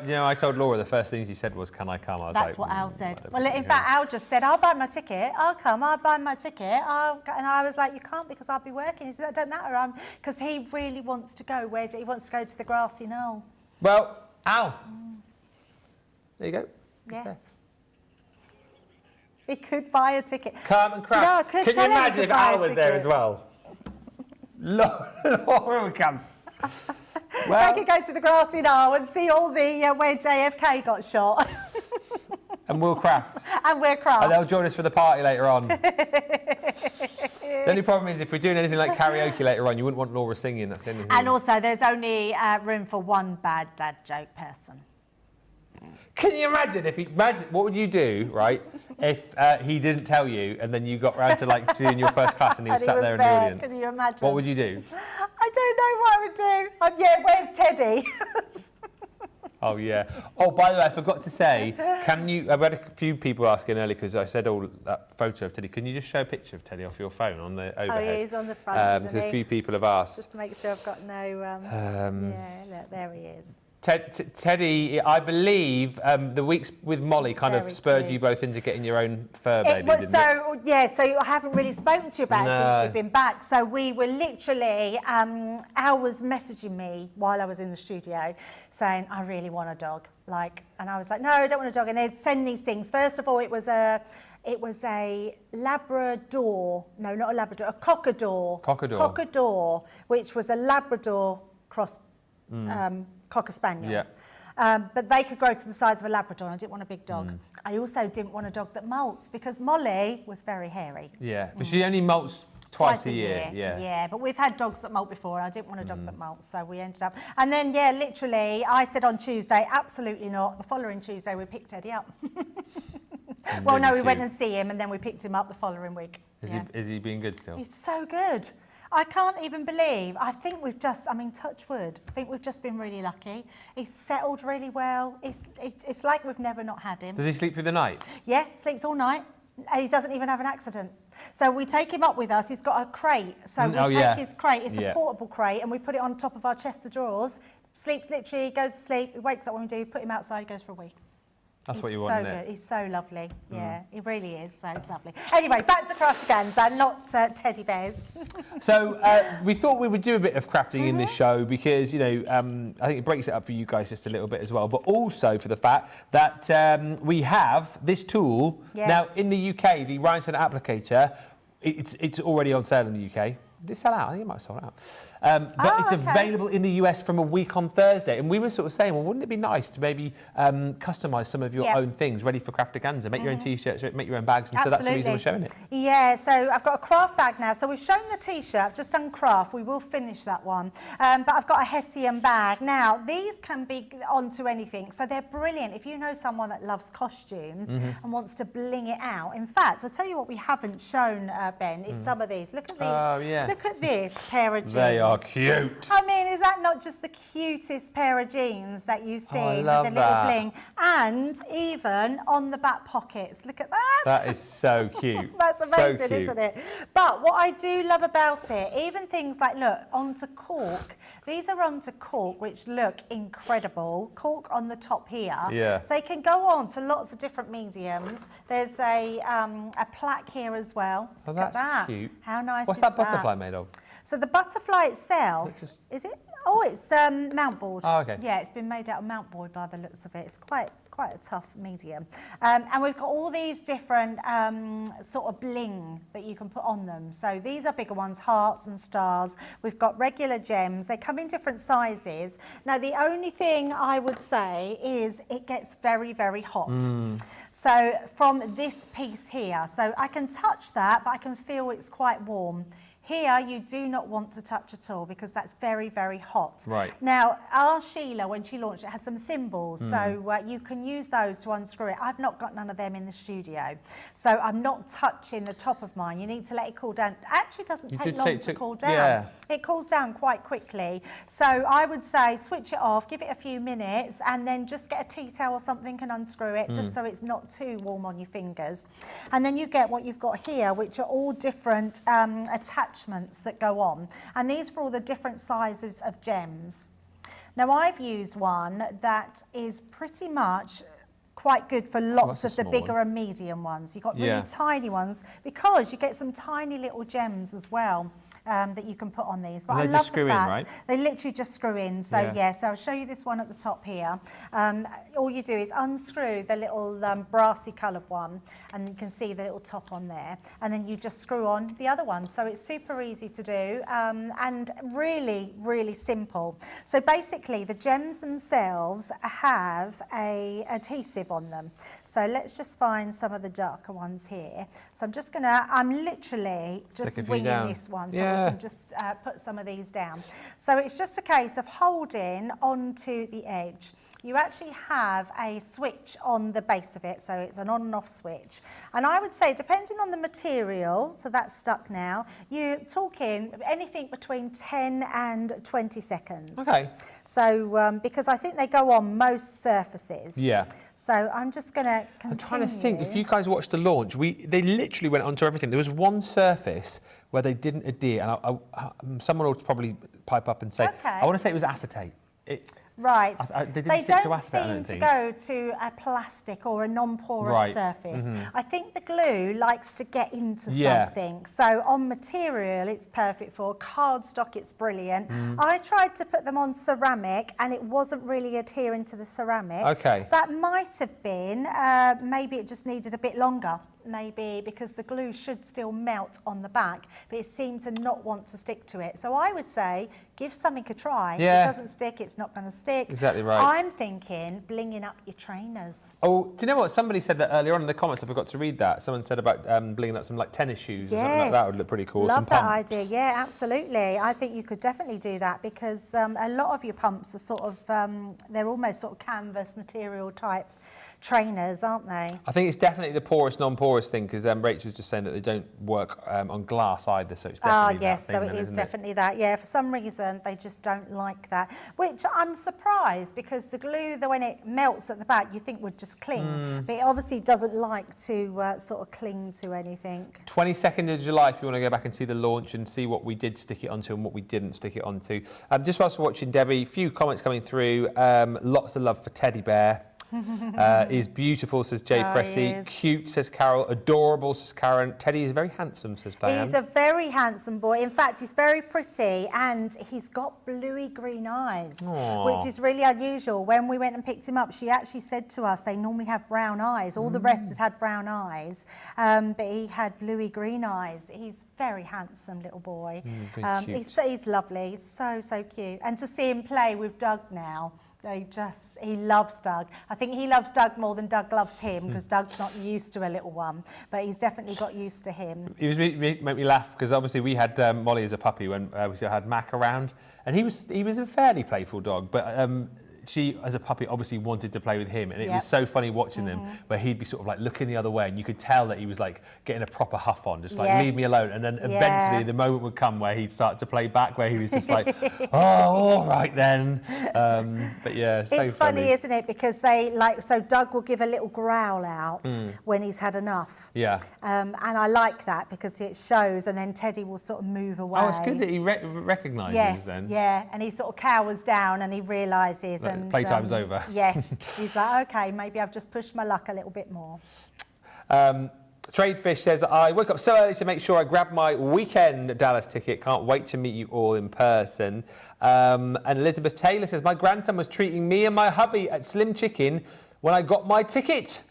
You know, I told Laura the first thing she said was, can I come? I was That's like, what Al said. Well, in fact, Al just said, I'll buy my ticket. I'll come. I'll buy my ticket. And I was like, you can't because I'll be working. He said, that don't matter. Because he really wants to go. He wants to go to the grassy knoll. Well, Al. There you go. Yes. He could buy a ticket. Come and craft. Can you imagine if Al was there as well? Laura would come. Well, they could go to the grassy knoll and see all the where JFK got shot. And we'll craft. And we'll craft. And they'll join us for the party later on. The only problem is if we're doing anything like karaoke later on, you wouldn't want Laura singing. That's the only thing. And also, there's only room for one bad dad joke person. Can you imagine what would you do, right, if he didn't tell you and then you got round to like doing your first class and he was sat there in the audience? Can you imagine? What would you do? I don't know what I would do. Where's Teddy? Oh, yeah. Oh, by the way, I forgot to say, can you... I've had a few people asking earlier because I said, that photo of Teddy. Can you just show a picture of Teddy off your phone on the overhead? Oh, he is on the front, because a few people have asked. Just to make sure I've got no... yeah, look, there he is. Teddy, I believe the weeks with Molly kind of spurred you both into getting your own fur baby, didn't it? So I haven't really spoken to you about it since you've been back. So we were literally, Al was messaging me while I was in the studio saying, I really want a dog. And I was like, no, I don't want a dog. And they'd send these things. First of all, it was a Labrador. No, not a Labrador, a Cockador. Cockador, which was a Labrador cross... Cocker Spaniel. Yeah. But they could grow to the size of a Labrador, and I didn't want a big dog. I also didn't want a dog that molts because Molly was very hairy. Yeah, but she only molts twice a year. Yeah, but we've had dogs that molt before, and I didn't want a dog that molts, so we ended up... And then, yeah, literally, I said on Tuesday, absolutely not. The following Tuesday, we picked Teddy up. Well, no, we went and see him, and then we picked him up the following week. Is he being good still? He's so good. I can't even believe, I think we've just, touch wood, I think we've just been really lucky. He's settled really well. It's like we've never not had him. Does he sleep through the night? Yeah, sleeps all night. And he doesn't even have an accident. So we take him up with us. He's got a crate. So we take his crate. It's a portable crate, and we put it on top of our chest of drawers. Sleeps literally, goes to sleep. He wakes up when we do, put him outside, goes for a week. That's what you want, isn't it? He's so lovely. Yeah, he really is. So it's lovely. Anyway, back to Craftaganza, not teddy bears. So we thought we would do a bit of crafting in this show because, I think it breaks it up for you guys just a little bit as well, but also for the fact that we have this tool. Yes. Now, in the UK, the Rhinestone applicator, it's already on sale in the UK. Did it sell out? I think it might have sold out. But it's available in the US from a week on Thursday. And we were sort of saying, well, wouldn't it be nice to maybe customise some of your own things ready for Craftaganza, make your own T-shirts, make your own bags. And so that's the reason we're showing it. Yeah, so I've got a craft bag now. So we've shown the T-shirt, I've just done craft. We will finish that one. But I've got a Hessian bag. Now, these can be onto anything. So they're brilliant. If you know someone that loves costumes and wants to bling it out. In fact, I'll tell you what we haven't shown, Ben, is some of these. Look at these. Oh, yeah. Look at this pair of jeans. They are cute. I mean, is that not just the cutest pair of jeans that you see with the little bling? And even on the back pockets. Look at that. That is so cute. That's amazing, isn't it? But what I do love about it, even things like, look, onto cork. These are onto cork, which look incredible. Cork on the top here. Yeah. So they can go on to lots of different mediums. There's a plaque here as well. Oh, look at that. Cute. How nice What's is that butterfly made of? So the butterfly itself, is it? Oh, it's mount board. Oh, okay. Yeah, it's been made out of mount board by the looks of it. It's quite a tough medium. And we've got all these different sort of bling that you can put on them. So these are bigger ones, hearts and stars. We've got regular gems. They come in different sizes. Now, the only thing I would say is it gets very, very hot. So from this piece here, so I can touch that, but I can feel it's quite warm. Here, you do not want to touch at all because that's very, very hot. Right. Now, our Sheila, when she launched it, had some thimbles, so you can use those to unscrew it. I've not got none of them in the studio, so I'm not touching the top of mine. You need to let it cool down. It actually doesn't take long to cool down. Yeah. It cools down quite quickly. So I would say switch it off, give it a few minutes, and then just get a tea towel or something and unscrew it, just so it's not too warm on your fingers. And then you get what you've got here, which are all different attachments that go on, and these for all the different sizes of gems. Now, I've used one that is pretty much quite good for lots of the bigger and medium ones. You've got really tiny ones because you get some tiny little gems as well that you can put on these. But I love the fact they literally just screw in. So so I'll show you this one at the top here. All you do is unscrew the little brassy coloured one, and you can see the little top on there, and then you just screw on the other one. So it's super easy to do and really, really simple. So basically the gems themselves have a adhesive on them. So let's just find some of the darker ones here. So I'm literally just winging this one. So we can just put some of these down. So it's just a case of holding onto the edge. You actually have a switch on the base of it, so it's an on and off switch. And I would say, depending on the material, so that's stuck now, you're talking anything between 10 and 20 seconds. Okay. So because I think they go on most surfaces. Yeah. So I'm just going to continue. I'm trying to think, if you guys watched the launch, they literally went onto everything. There was one surface where they didn't adhere, and someone will probably pipe up and say, I want to say it was acetate. Right. They don't seem to go to a plastic or a non-porous surface. I think the glue likes to get into something. So on material, it's perfect for cardstock. It's brilliant. I tried to put them on ceramic, and it wasn't really adhering to the ceramic. Okay. That might have been maybe it just needed a bit longer. Maybe because the glue should still melt on the back, but it seemed to not want to stick to it. So I would say give something a try. If it doesn't stick, it's not going to stick. Exactly right. I'm thinking blinging up your trainers. Oh, do you know what? Somebody said that earlier on in the comments. I forgot to read that. Someone said about blinging up some like tennis shoes or something like that. Would look pretty cool. Love some that pumps. idea. Yeah, absolutely. I think you could definitely do that because a lot of your pumps are sort of they're almost sort of canvas material type trainers, aren't they? I think it's definitely the porous, non-porous thing because Rachel was just saying that they don't work on glass either, so it's definitely yes, that thing so it is definitely that. Yeah, for some reason they just don't like that, which I'm surprised because the glue, when it melts at the back, you think would just cling, but it obviously doesn't like to sort of cling to anything. 22nd of July, if you want to go back and see the launch and see what we did stick it onto and what we didn't stick it onto. Just whilst we're watching, Debbie, a few comments coming through. Lots of love for Teddy Bear. Is beautiful, says Jay Pressy. Cute, says Carol. Adorable, says Karen. Teddy is very handsome, says Diane. He's a very handsome boy. In fact, he's very pretty and he's got bluey green eyes, which is really unusual. When we went and picked him up, she actually said to us they normally have brown eyes. All the rest had brown eyes, but he had bluey green eyes. He's very handsome little boy. He's lovely. He's so cute. And to see him play with Doug now, he loves Doug. I think he loves Doug more than Doug loves him because Doug's not used to a little one, but he's definitely got used to him. It made me laugh because obviously we had Molly as a puppy when we still had Mac around, and he was a fairly playful dog, but she, as a puppy, obviously wanted to play with him, and it was so funny watching them where he'd be sort of like looking the other way, and you could tell that he was like getting a proper huff on, just like leave me alone, and then eventually the moment would come where he'd start to play back, where he was just like, oh, all right then. But yeah, so it's funny, isn't it? Because so Doug will give a little growl out when he's had enough. Yeah. And I like that because it shows, and then Teddy will sort of move away. Oh, it's good that he recognises then. Yeah, and he sort of cowers down and he realises. Like, playtime's over. Yes, he's like, okay, maybe I've just pushed my luck a little bit more. Tradefish says, I woke up so early to make sure I grabbed my weekend Dallas ticket. Can't wait to meet you all in person. And Elizabeth Taylor says, my grandson was treating me and my hubby at Slim Chicken when I got my ticket.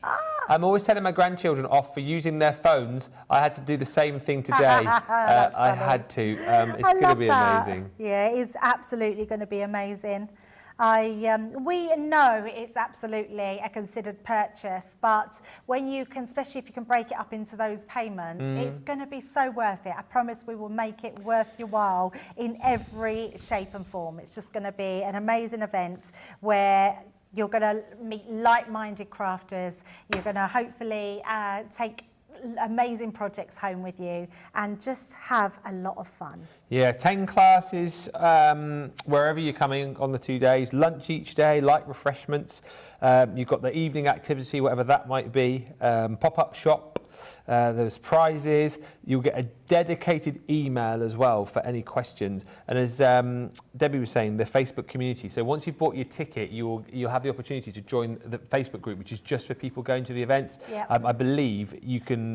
I'm always telling my grandchildren off for using their phones. I had to do the same thing today. I had to. It's going to be amazing. Yeah, it's absolutely going to be amazing. We know it's absolutely a considered purchase, but when you can, especially if you can break it up into those payments, it's going to be so worth it. I promise we will make it worth your while in every shape and form. It's just going to be an amazing event where you're going to meet like-minded crafters. You're going to hopefully take amazing projects home with you and just have a lot of fun. Yeah, 10 classes wherever you're coming on the 2 days, lunch each day, light refreshments. You've got the evening activity, whatever that might be, pop-up shop. There's prizes. You'll get a dedicated email as well for any questions. And as Debbie was saying, the Facebook community. So once you've bought your ticket, you'll have the opportunity to join the Facebook group, which is just for people going to the events. Yep. I believe you can.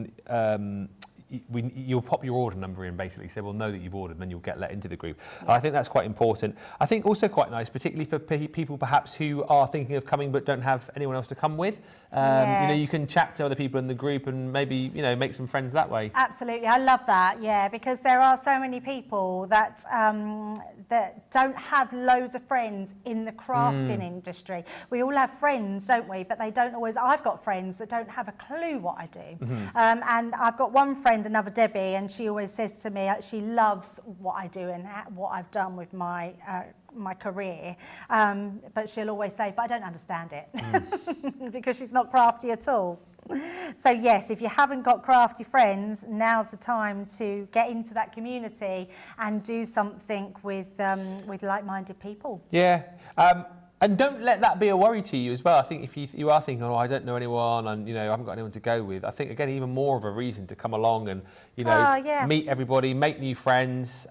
You'll pop your order number in, basically, so we'll know that you've ordered, and then you'll get let into the group. I think that's quite important. I think also quite nice, particularly for people perhaps who are thinking of coming but don't have anyone else to come with. You know, you can chat to other people in the group and maybe, you know, make some friends that way. Absolutely, I love that. Yeah, because there are so many people that that don't have loads of friends in the crafting industry. We all have friends, don't we? But they don't always. I've got friends that don't have a clue what I do. And I've got one friend, another Debbie, and she always says to me she loves what I do and what I've done with my my career, but she'll always say, but I don't understand it because she's not crafty at all. So yes, if you haven't got crafty friends, now's the time to get into that community and do something with like-minded people. Yeah. And don't let that be a worry to you as well. I think if you are thinking, oh, I don't know anyone, and I haven't got anyone to go with, I think again even more of a reason to come along and meet everybody, make new friends.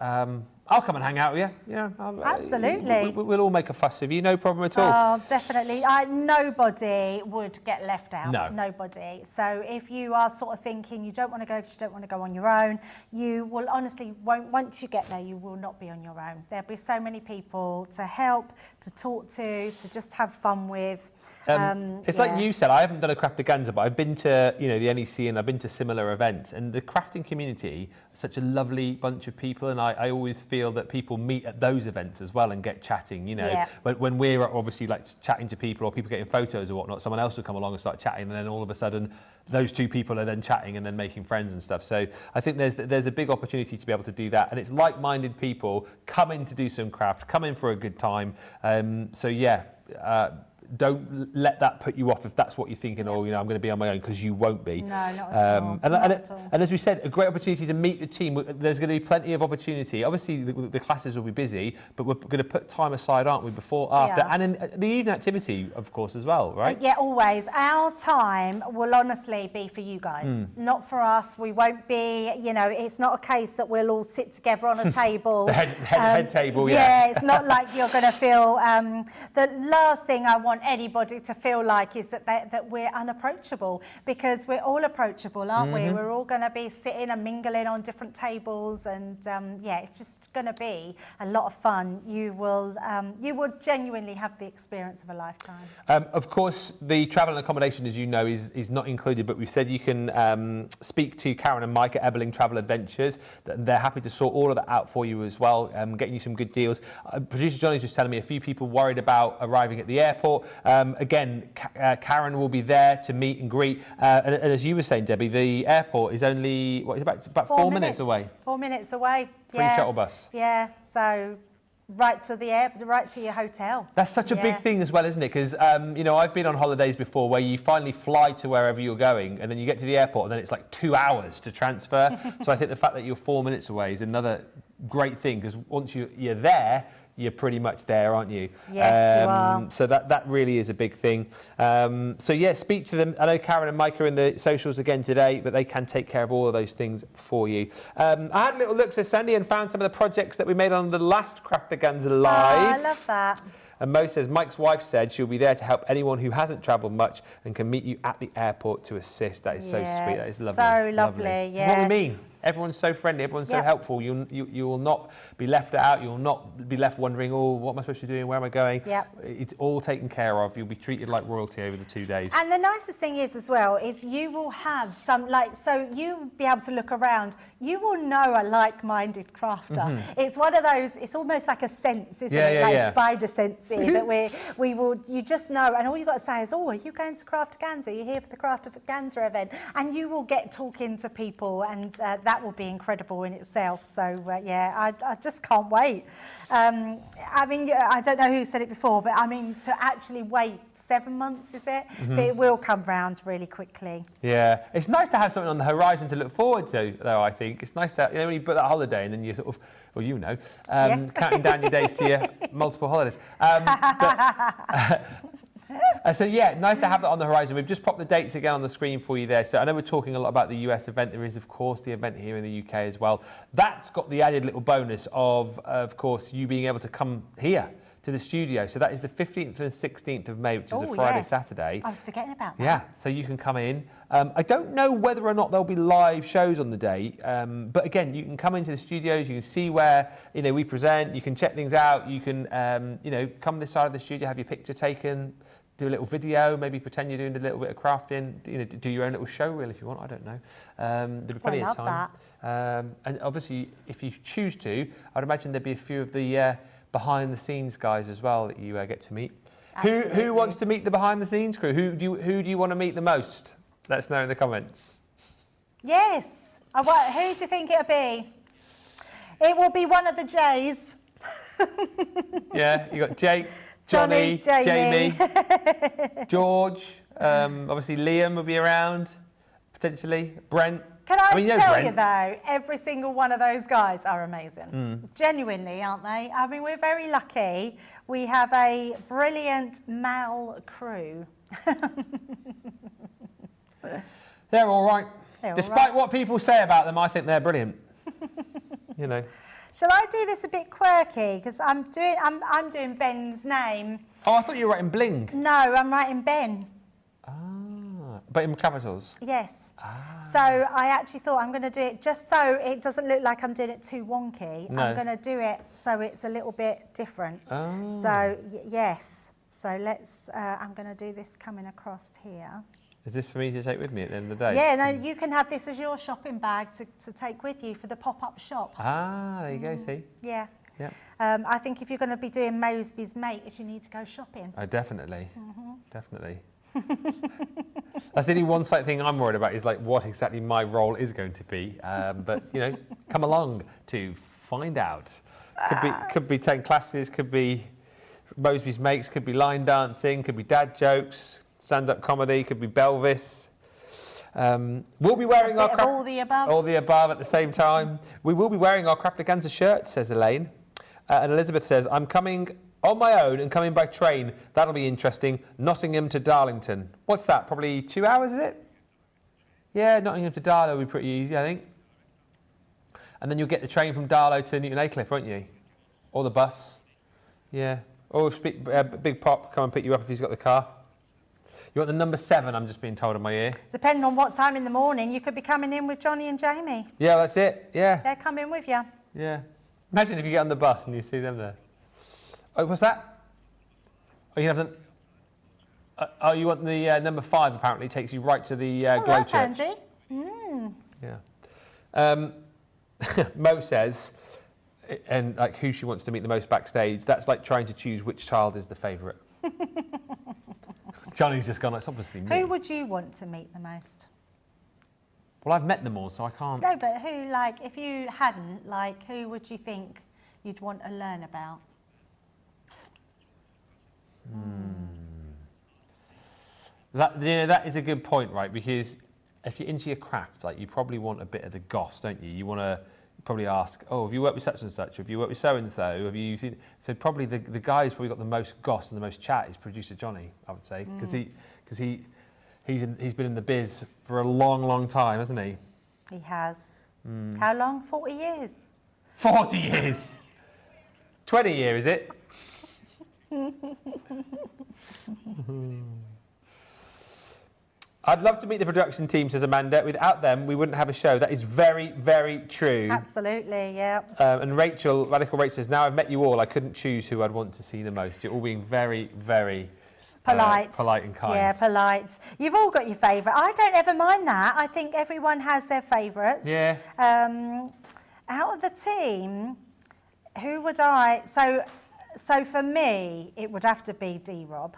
I'll come and hang out with you. Yeah, absolutely. We'll all make a fuss of you, no problem at all. Oh, definitely. Nobody would get left out. No. Nobody. So if you are sort of thinking you don't want to go because you don't want to go on your own, you will honestly, once you get there, you will not be on your own. There'll be so many people to help, to talk to just have fun with. It's like you said, I haven't done a Craftaganza, but I've been to the NEC and I've been to similar events, and the crafting community is such a lovely bunch of people, and I always feel that people meet at those events as well and get chatting. When we're obviously like chatting to people or people getting photos or whatnot, someone else will come along and start chatting, and then all of a sudden those two people are then chatting and then making friends and stuff. So I think there's a big opportunity to be able to do that, and it's like-minded people coming to do some craft, coming for a good time. Don't let that put you off if that's what you're thinking, I'm going to be on my own, because you won't be. No, not at all. And as we said, a great opportunity to meet the team. There's going to be plenty of opportunity. Obviously, the classes will be busy, but we're going to put time aside, aren't we, before, after, and in the evening activity, of course, as well, right? Yeah, always. Our time will honestly be for you guys, not for us. We won't be, it's not a case that we'll all sit together on a table. The head table, yeah. It's not like you're going to feel, the last thing I want anybody to feel like is that we're unapproachable, because we're all approachable, aren't we? We're all going to be sitting and mingling on different tables, and it's just going to be a lot of fun. You will genuinely have the experience of a lifetime. Of course, the travel and accommodation, as you know, is not included, but we've said you can speak to Karen and Mike at Ebeling Travel Adventures. They're happy to sort all of that out for you as well, getting you some good deals. Producer Johnny's just telling me a few people worried about arriving at the airport. Again, Karen will be there to meet and greet. And as you were saying, Debbie, the airport is only, about 4 minutes away. 4 minutes away. Free shuttle bus. Yeah, so right to your hotel. That's such a big thing as well, isn't it? Because, I've been on holidays before where you finally fly to wherever you're going, and then you get to the airport, and then it's like 2 hours to transfer. So I think the fact that you're 4 minutes away is another great thing, because once you're there, you're pretty much there, aren't you? Yes, you are. So that really is a big thing. Speak to them. I know Karen and Mike are in the socials again today, but they can take care of all of those things for you. I had a little look, says Sandy, and found some of the projects that we made on the last Craftaganza Live. I love that. And Mo says, Mike's wife said she'll be there to help anyone who hasn't travelled much and can meet you at the airport to assist. That is so sweet. That is lovely. So lovely, yeah. What we mean. Everyone's so friendly, everyone's so helpful. You will not be left out, you will not be left wondering, oh, what am I supposed to be doing, where am I going? It's all taken care of. You'll be treated like royalty over the 2 days. And the nicest thing is as well, is you will have some, so you'll be able to look around, you will know a like-minded crafter. It's one of those, it's almost like a sense, isn't it? Spider sensing that you just know, and all you've got to say is, oh, are you going to Craftaganza? Are you here for the Craftaganza event? And you will get talking to people, and that will be incredible in itself. So I just can't wait. I mean, I don't know who said it before, but I mean, to actually wait 7 months, is it? But it will come round really quickly. Yeah, it's nice to have something on the horizon to look forward to, though. I think it's nice to, when you book that holiday and then you sort of, counting down your days to your multiple holidays. So nice to have that on the horizon. We've just popped the dates again on the screen for you there. So I know we're talking a lot about the US event. There is, of course, the event here in the UK as well. That's got the added little bonus of course, you being able to come here to the studio. So that is the 15th and 16th of May, which is a Friday, Saturday. I was forgetting about that. Yeah, so you can come in. I don't know whether or not there'll be live shows on the day, but again, you can come into the studios, you can see where we present, you can check things out, you can come this side of the studio, have your picture taken, do a little video, maybe pretend you're doing a little bit of crafting, do your own little show reel if you want, I don't know. There'll be plenty of time. And obviously, if you choose to, I'd imagine there'd be a few of the behind the scenes guys as well that you get to meet. Who wants to meet the behind the scenes crew? Who do you want to meet the most? Let us know in the comments. Yes. Who do you think it'll be? It will be one of the J's. Yeah, you got Jake, Johnny, Jamie, George, Obviously, Liam will be around, potentially. Brent. Can I mean, you know tell Brent. you though, every single one of those guys are amazing. Genuinely, aren't they? I mean, we're very lucky. We have a brilliant male crew. They're all right. They're Despite all right. what people say about them, I think they're brilliant. You know. Shall I do this a bit quirky? Because I'm doing Ben's name. Oh, I thought you were writing bling. No, I'm writing Ben. But in capitals? Yes. So I actually thought I'm going to do it just so it doesn't look like I'm doing it too wonky. No. I'm going to do it so it's a little bit different. Oh. So, yes. So let's, I'm going to do this coming across here. Is this for me to take with me at the end of the day? Yeah, no, you can have this as your shopping bag to take with you for the pop-up shop. Ah, there you go, see? Yeah. Yeah. I think if you're going to be doing Moseby's Mates, you need to go shopping. Oh, definitely. Definitely. That's the only one slight thing I'm worried about is like what exactly my role is going to be. But, you know, come along to find out. Could be 10 classes, could be Moseby's Mates, could be line dancing, could be dad jokes, stand-up comedy, could be Belvis. We'll be wearing all the above. All the above at the same time. We will be wearing our Craftaganza shirts, says Elaine. And Elizabeth says, I'm coming on my own and coming by train. That'll be interesting. Nottingham to Darlington. What's that? Probably 2 hours, is it? Yeah, Nottingham to Darlow will be pretty easy, I think. And then you'll get the train from Darlow to Newton Aycliffe, won't you? Or the bus. Yeah. Or Big Pop come and pick you up if he's got the car. You want the number 7, I'm just being told in my ear. Depending on what time in the morning, you could be coming in with Johnny and Jamie. Yeah, that's it. Yeah. They're coming with you. Yeah. Imagine if you get on the bus and you see them there. Oh, what's that? Oh, you have the. Oh, you want the number 5? Apparently, takes you right to the Glow that's Church. handy. Yeah. Mo says, and like who she wants to meet the most backstage. That's like trying to choose which child is the favourite. Johnny's just gone. It's obviously me. Who would you want to meet the most? Well, I've met them all, so I can't. No, but who, like, if you hadn't, like, who would you think you'd want to learn about? That is a good point, right? Because if you're into your craft, like, you probably want a bit of the goss, don't you? You want to probably ask, oh, have you worked with such and such? Have you worked with so and so? Have you seen? So probably the guy who's probably got the most goss and the most chat is producer Johnny, I would say, because he's been in the biz for a long, long time, hasn't he? He has. How long? 40 years. 40 years. 20 years, is it? I'd love to meet the production team, says Amanda. Without them, we wouldn't have a show. That is very, very true. Absolutely, yeah. And Rachel, Radical Rachel says, now I've met you all, I couldn't choose who I'd want to see the most. You're all being very, very polite. Polite and kind. Yeah, polite. You've all got your favourite. I don't ever mind that. I think everyone has their favourites. Yeah. Out of the team, who would I... So for me, it would have to be D-Rob.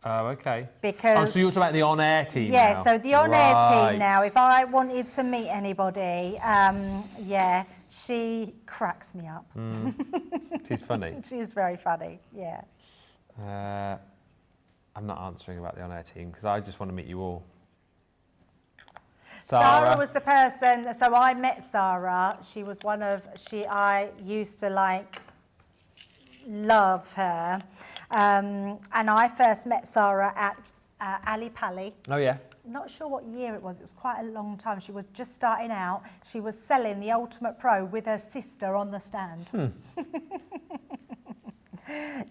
Oh, okay. Because... Oh, so you're talking about the on-air team yeah, now. so the on-air team now, if I wanted to meet anybody, yeah, she cracks me up. She's funny. She's very funny, yeah. I'm not answering about the on-air team because I just want to meet you all. Sarah was the person, so I met Sarah. She was I used to like, love her. And I first met Sarah at Ali Pali. Oh, yeah. Not sure what year it was quite a long time. She was just starting out. She was selling the Ultimate Pro with her sister on the stand.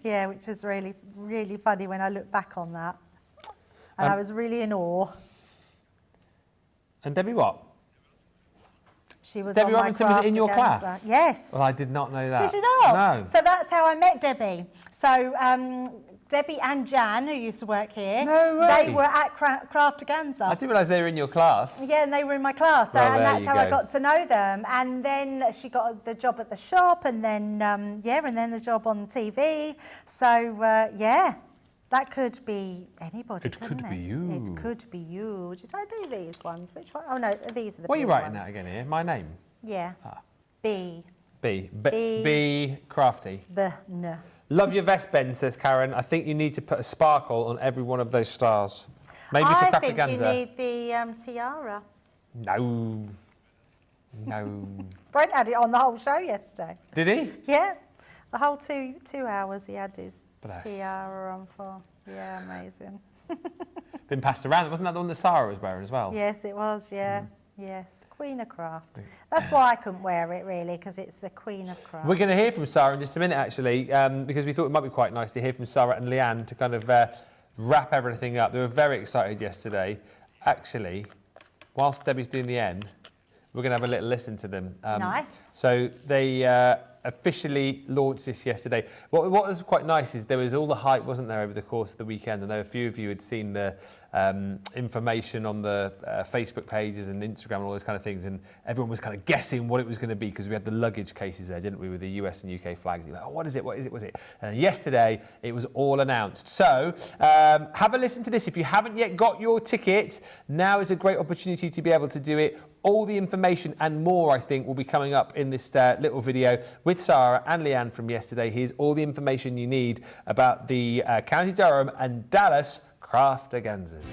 Yeah, which was really, really funny when I look back on that. And I was really in awe. And Debbie what? She was Debbie on Robinson my was in your Craftaganza. class? Yes. Well, I did not know that. Did you not? No. So that's how I met Debbie. So Debbie and Jan, who used to work here, No way. they were at Craftaganza. I didn't realise they were in your class. Yeah, and they were in my class, Well, and there that's you how I go. got to know them. And then she got the job at the shop, and then and then the job on TV. So yeah, that could be anybody. It could be you. It could be you. Did I do these ones? Which one? Oh no, these are the. What are you blue writing ones. out again here? My name? Yeah. Ah. B. B. Crafty. B. No. Love your vest, Ben, says Karen. I think you need to put a sparkle on every one of those stars. Maybe for I Craftaganza. think you need the tiara. No. No. Brent had it on the whole show yesterday. Did he? Yeah. The whole two hours he had his Bless. tiara on for. Yeah, amazing. Been passed around. Wasn't that the one that Sarah was wearing as well? Yes, it was, yeah. Yes, Queen of Craft. That's why I couldn't wear it, really, because it's the Queen of Craft. We're going to hear from Sarah in just a minute, actually, because we thought it might be quite nice to hear from Sarah and Leanne to kind of wrap everything up. They were very excited yesterday. Actually, whilst Debbie's doing the end, we're going to have a little listen to them. Nice. So they officially launched this yesterday. What was quite nice is there was all the hype, wasn't there, over the course of the weekend? I know a few of you had seen the information on the Facebook pages and Instagram and all those kind of things, and everyone was kind of guessing what it was going to be because we had the luggage cases there, didn't we, with the US and UK flags. You're like, oh, what is it? What is it? Was it? And yesterday it was all announced. So have a listen to this. If you haven't yet got your ticket, now is a great opportunity to be able to do it. All the information and more, I think, will be coming up in this little video with Sarah and Leanne from yesterday. Here's all the information you need about the County Durham and Dallas Craftaganzas.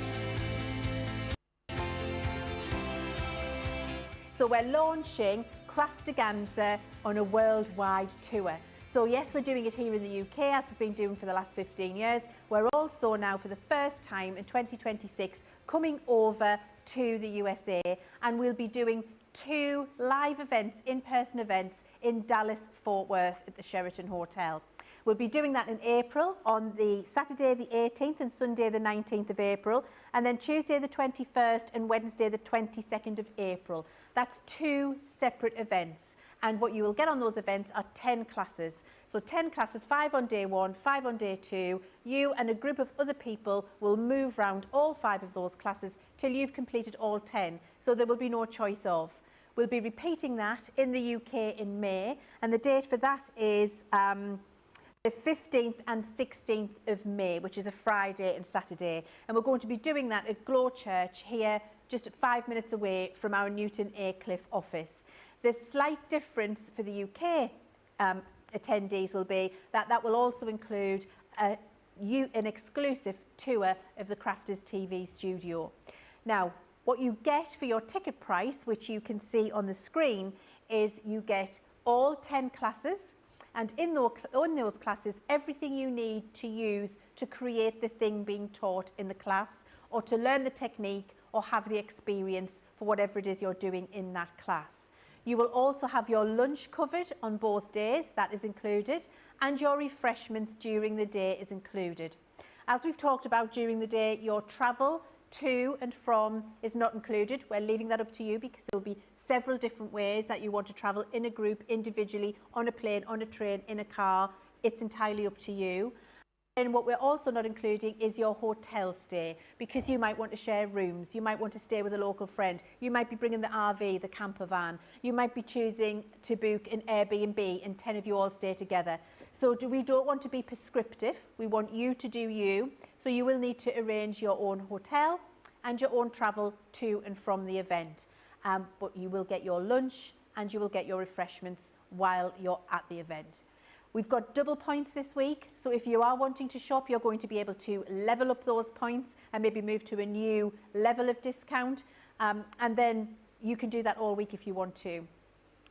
So we're launching Craftaganza on a worldwide tour. So yes, we're doing it here in the UK, as we've been doing for the last 15 years. We're also now, for the first time in 2026, coming over to the USA, and we'll be doing 2 live events, in-person events in Dallas, Fort Worth at the Sheraton Hotel. We'll be doing that in April, on the Saturday the 18th and Sunday the 19th of April, and then Tuesday the 21st and Wednesday the 22nd of April. That's 2 separate events. And what you will get on those events are 10 classes. So 10 classes, 5 on day 1, 5 on day 2. You and a group of other people will move round all 5 of those classes till you've completed all 10. So there will be no choice of. We'll be repeating that in the UK in May, and the date for that is the 15th and 16th of May, which is a Friday and Saturday. And we're going to be doing that at Glow Church here, just 5 minutes away from our Newton Aycliffe office. The slight difference for the UK attendees will be that will also include an exclusive tour of the Crafters TV studio. Now, what you get for your ticket price, which you can see on the screen, is you get all 10 classes, and in those classes, everything you need to use to create the thing being taught in the class, or to learn the technique, or have the experience for whatever it is you're doing in that class. You will also have your lunch covered on both days, that is included, and your refreshments during the day is included. As we've talked about during the day, your travel to and from is not included. We're leaving that up to you because there will be several different ways that you want to travel in a group, individually, on a plane, on a train, in a car. It's entirely up to you. And what we're also not including is your hotel stay, because you might want to share rooms, you might want to stay with a local friend, you might be bringing the RV, the camper van, you might be choosing to book an Airbnb and 10 of you all stay together. So we don't want to be prescriptive, we want you to do you, so you will need to arrange your own hotel and your own travel to and from the event. But you will get your lunch and you will get your refreshments while you're at the event. We've got double points this week, so if you are wanting to shop, you're going to be able to level up those points and maybe move to a new level of discount, and then you can do that all week if you want to.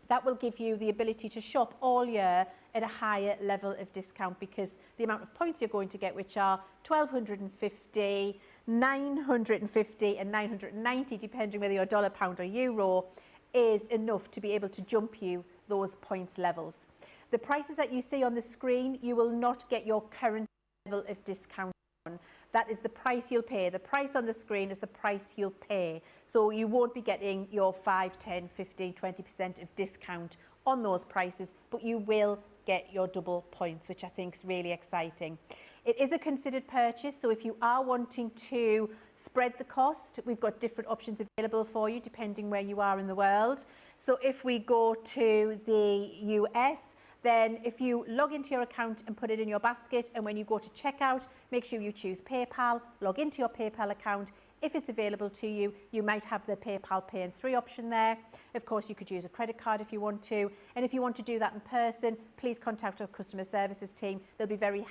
That will give you the ability to shop all year at a higher level of discount, because the amount of points you're going to get, which are 1,250, 950 and 990, depending whether you're dollar, pound or euro, is enough to be able to jump you those points levels. The prices that you see on the screen, you will not get your current level of discount on. That is the price you'll pay. The price on the screen is the price you'll pay. So you won't be getting your 5, 10, 15, 20% of discount on those prices, but you will get your double points, which I think is really exciting. It is a considered purchase, so if you are wanting to spread the cost, we've got different options available for you depending where you are in the world. So if we go to the US, then if you log into your account and put it in your basket, and when you go to checkout, make sure you choose PayPal, log into your PayPal account. If it's available to you, you might have the PayPal Pay in 3 option there. Of course, you could use a credit card if you want to. And if you want to do that in person, please contact our customer services team. They'll be very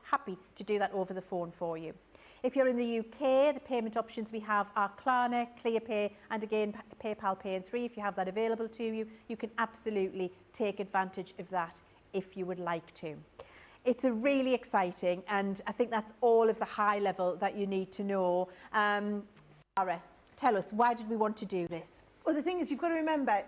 happy to do that over the phone for you. If you're in the UK, the payment options we have are Klarna, ClearPay, and again, PayPal Pay in 3. If you have that available to you, you can absolutely take advantage of that if you would like to. It's a really exciting, and I think that's all of the high level that you need to know. Sarah, tell us, why did we want to do this? Well, the thing is, you've got to remember,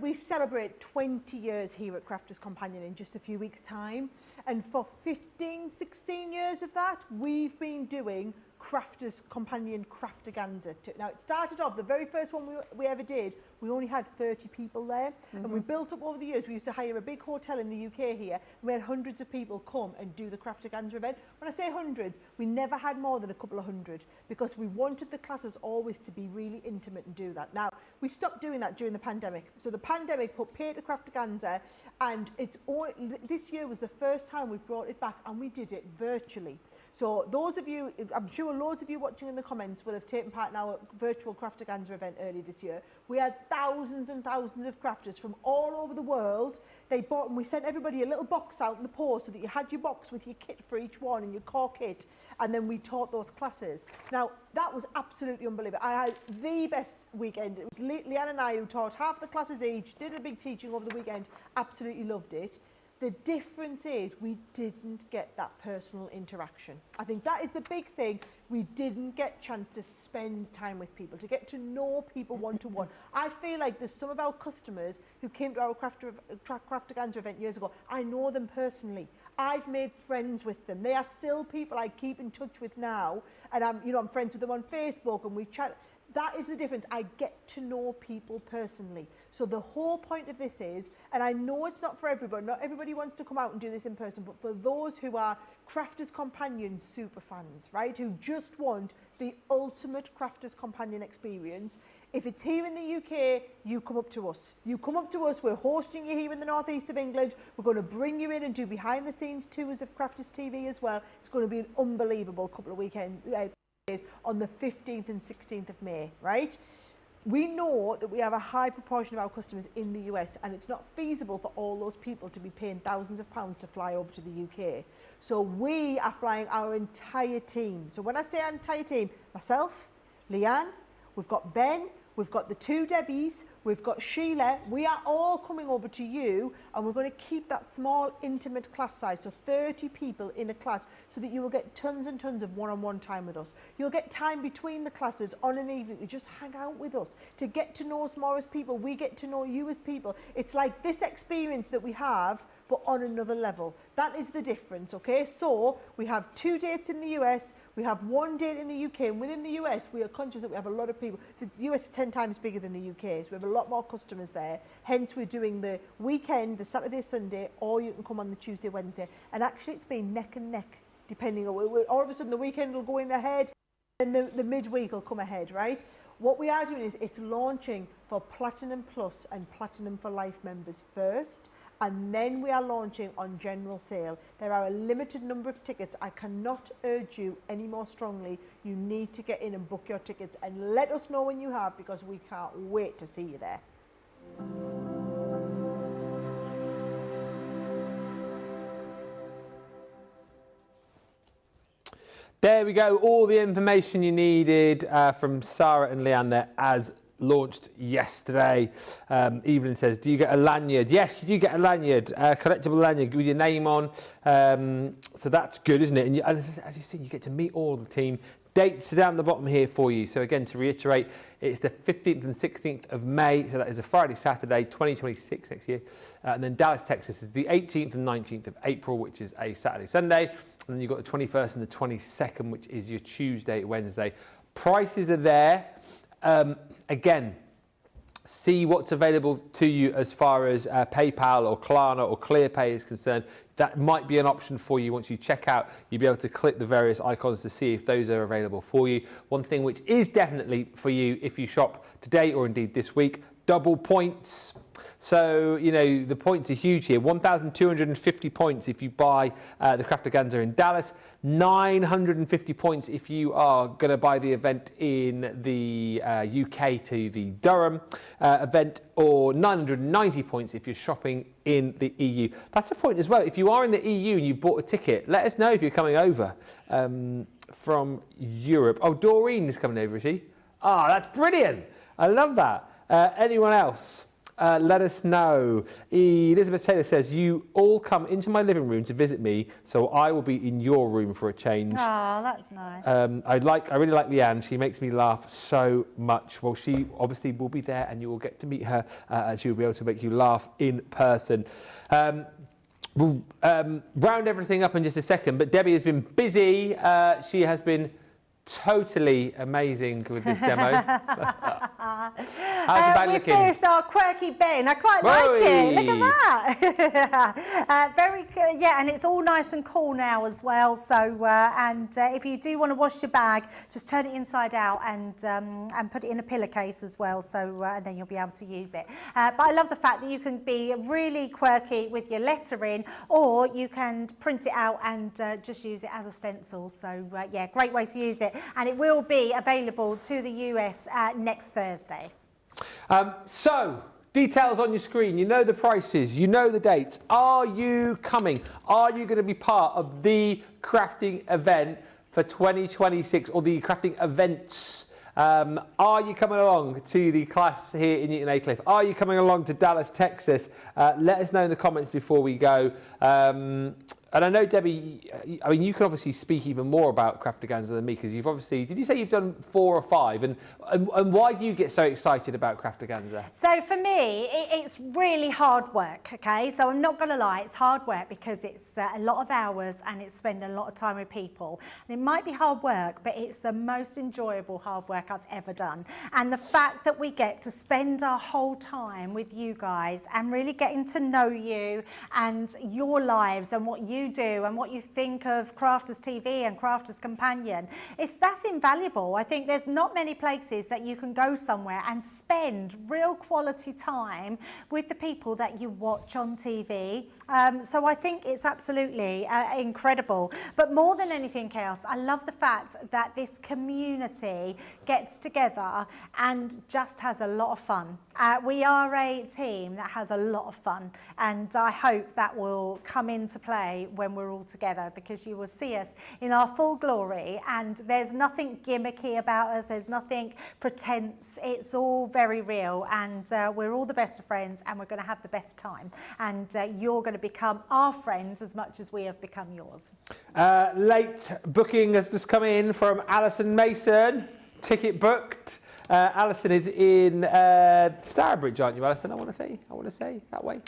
we celebrate 20 years here at Crafters Companion in just a few weeks' time. And for 15, 16 years of that, we've been doing Crafters Companion Craftaganza. Now, it started off, the very first one we ever did, we only had 30 people there. And we built up over the years. We used to hire a big hotel in the UK here, and we had hundreds of people come and do the Craftaganza event. When I say hundreds, we never had more than a couple of hundred, because we wanted the classes always to be really intimate and do that. Now, we stopped doing that during the pandemic. So the pandemic put pay to Craftaganza, and this year was the first time we brought it back, and we did it virtually. So those of you, I'm sure loads of you watching in the comments will have taken part in our virtual Craftaganza event earlier this year. We had thousands and thousands of crafters from all over the world. They bought, and we sent everybody a little box out in the post so that you had your box with your kit for each one and your core kit, and then we taught those classes. Now, that was absolutely unbelievable. I had the best weekend. It was Leanne and I who taught half the classes each, did a big teaching over the weekend, absolutely loved it. The difference is we didn't get that personal interaction. I think that is the big thing. We didn't get a chance to spend time with people, to get to know people one-to-one. I feel like there's some of our customers who came to our Craftaganza event years ago. I know them personally. I've made friends with them. They are still people I keep in touch with now, and I'm friends with them on Facebook, and we chat. That is the difference. I get to know people personally. So the whole point of this is, and I know it's not for everybody, not everybody wants to come out and do this in person, but for those who are Crafters Companion super fans, right, who just want the ultimate Crafters Companion experience, if it's here in the UK, you come up to us. You come up to us. We're hosting you here in the northeast of England. We're going to bring you in and do behind the scenes tours of Crafters TV as well. It's going to be an unbelievable couple of weekends. On the 15th and 16th of May, right? We know that we have a high proportion of our customers in the US, and it's not feasible for all those people to be paying thousands of pounds to fly over to the UK. So we are flying our entire team. So when I say our entire team, myself, Leanne, we've got Ben, we've got the two Debbies, we've got Sheila. We are all coming over to you, and we're going to keep that small, intimate class size, so 30 people in a class, so that you will get tons and tons of one-on-one time with us. You'll get time between the classes on an evening to just hang out with us, to get to know us more as people. We get to know you as people. It's like this experience that we have, but on another level. That is the difference, okay? So we have 2 dates in the US, we have 1 date in the UK, and within the US, we are conscious that we have a lot of people. The US is 10 times bigger than the UK, so we have a lot more customers there. Hence, we're doing the weekend, the Saturday, Sunday, or you can come on the Tuesday, Wednesday. And actually, it's been neck and neck, depending on, all of a sudden, the weekend will go in ahead, and the midweek will come ahead, right? What we are doing is it's launching for Platinum Plus and Platinum for Life members first, and then we are launching on general sale. There are a limited number of tickets. I cannot urge you any more strongly. You need to get in and book your tickets, and let us know when you have, because we can't wait to see you there. There we go, all the information you needed from Sarah and Leanne there as launched yesterday. Evelyn says, do you get a lanyard? Yes, you do get a lanyard, a collectible lanyard with your name on. So that's good, isn't it? And as you've seen, you get to meet all the team. Dates are down the bottom here for you. So again, to reiterate, it's the 15th and 16th of May. So that is a Friday, Saturday, 2026 next year. And then Dallas, Texas is the 18th and 19th of April, which is a Saturday, Sunday. And then you've got the 21st and the 22nd, which is your Tuesday, Wednesday. Prices are there. Again, see what's available to you as far as PayPal or Klarna or ClearPay is concerned. That might be an option for you. Once you check out, you'll be able to click the various icons to see if those are available for you. One thing which is definitely for you if you shop today or indeed this week, double points. So, you know, the points are huge here. 1,250 points if you buy the Craftaganza in Dallas. 950 points if you are going to buy the event in the UK to the Durham event, or 990 points if you're shopping in the EU. That's a point as well. If you are in the EU and you bought a ticket, let us know if you're coming over from Europe. Oh, Doreen is coming over, is she? Oh, that's brilliant. I love that. Anyone else? Let us know. Elizabeth Taylor says, you all come into my living room to visit me, so I will be in your room for a change. Oh, that's nice. I really like Leanne. She makes me laugh so much. Well, she obviously will be there, and you will get to meet her, and she will be able to make you laugh in person. We'll round everything up in just a second, but Debbie has been busy. She has been totally amazing with this demo. How's the bag we looking? finished our quirky bin. I quite like it. Look at that. Very good. Yeah, and it's all nice and cool now as well. So, if you do want to wash your bag, just turn it inside out and put it in a pillowcase as well. So, and then you'll be able to use it. But I love the fact that you can be really quirky with your lettering, or you can print it out and just use it as a stencil. So, yeah, great way to use it. And it will be available to the US next Thursday. So, details on your screen. You know the prices, you know the dates. Are you coming? Are you going to be part of the crafting event for 2026, or the crafting events? Are you coming along to the class here in Newton Aycliffe? Are you coming along to Dallas, Texas? Let us know in the comments before we go. And I know, Debbie, I mean, you can obviously speak even more about Craftaganza than me, because you've obviously, did you say you've done 4 or 5? And why do you get so excited about Craftaganza? So for me, it's really hard work, okay? So I'm not going to lie, it's hard work because it's a lot of hours and it's spending a lot of time with people. And it might be hard work, but it's the most enjoyable hard work I've ever done. And the fact that we get to spend our whole time with you guys and really getting to know you and your lives and what you do and what you think of Crafters TV and Crafters Companion, that's invaluable. I think there's not many places that you can go somewhere and spend real quality time with the people that you watch on TV. So I think it's absolutely incredible. But more than anything else, I love the fact that this community gets together and just has a lot of fun. We are a team that has a lot of fun, and I hope that will come into play when we're all together, because you will see us in our full glory, and there's nothing gimmicky about us, there's nothing pretense, it's all very real, and we're all the best of friends, and we're going to have the best time, and you're going to become our friends as much as we have become yours. Late booking has just come in from Alison Mason. Ticket booked. Alison is in Stourbridge, aren't you, Alison? I want to say that way.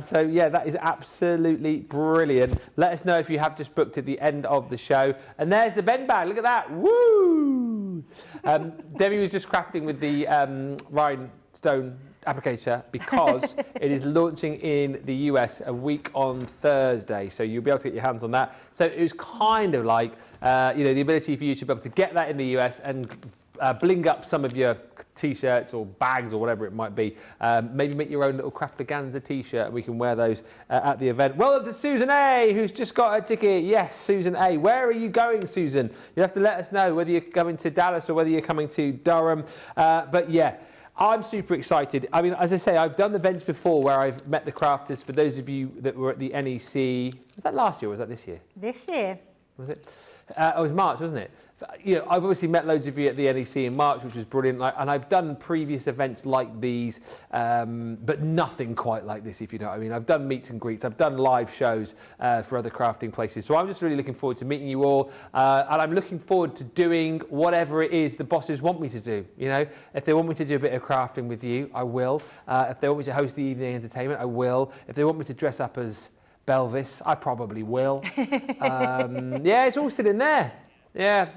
So yeah, that is absolutely brilliant. Let us know if you have just booked at the end of the show. And there's the Ben bag. Look at that. Woo! Debbie was just crafting with the rhinestone applicator because it is launching in the US a week on Thursday, so you'll be able to get your hands on that. So it was kind of like the ability for you to be able to get that in the US and bling up some of your t-shirts or bags or whatever it might be. Maybe make your own little Craftaganza t-shirt, and we can wear those at the event. Well done to Susan A, who's just got a ticket. Yes, Susan A. Where are you going, Susan? You have to let us know whether you're coming to Dallas or whether you're coming to Durham. But yeah, I'm super excited. I mean, as I say, I've done events before where I've met the crafters. For those of you that were at the NEC, was that last year or was that this year? This year. Was it? It was March, wasn't it? You know, I've obviously met loads of you at the NEC in March, which was brilliant. And I've done previous events like these, but nothing quite like this, if you know what I mean. I've done meets and greets. I've done live shows for other crafting places. So I'm just really looking forward to meeting you all. And I'm looking forward to doing whatever it is the bosses want me to do. You know, if they want me to do a bit of crafting with you, I will. If they want me to host the evening entertainment, I will. If they want me to dress up as Belvis, I probably will. Yeah, it's all still in there. Yeah.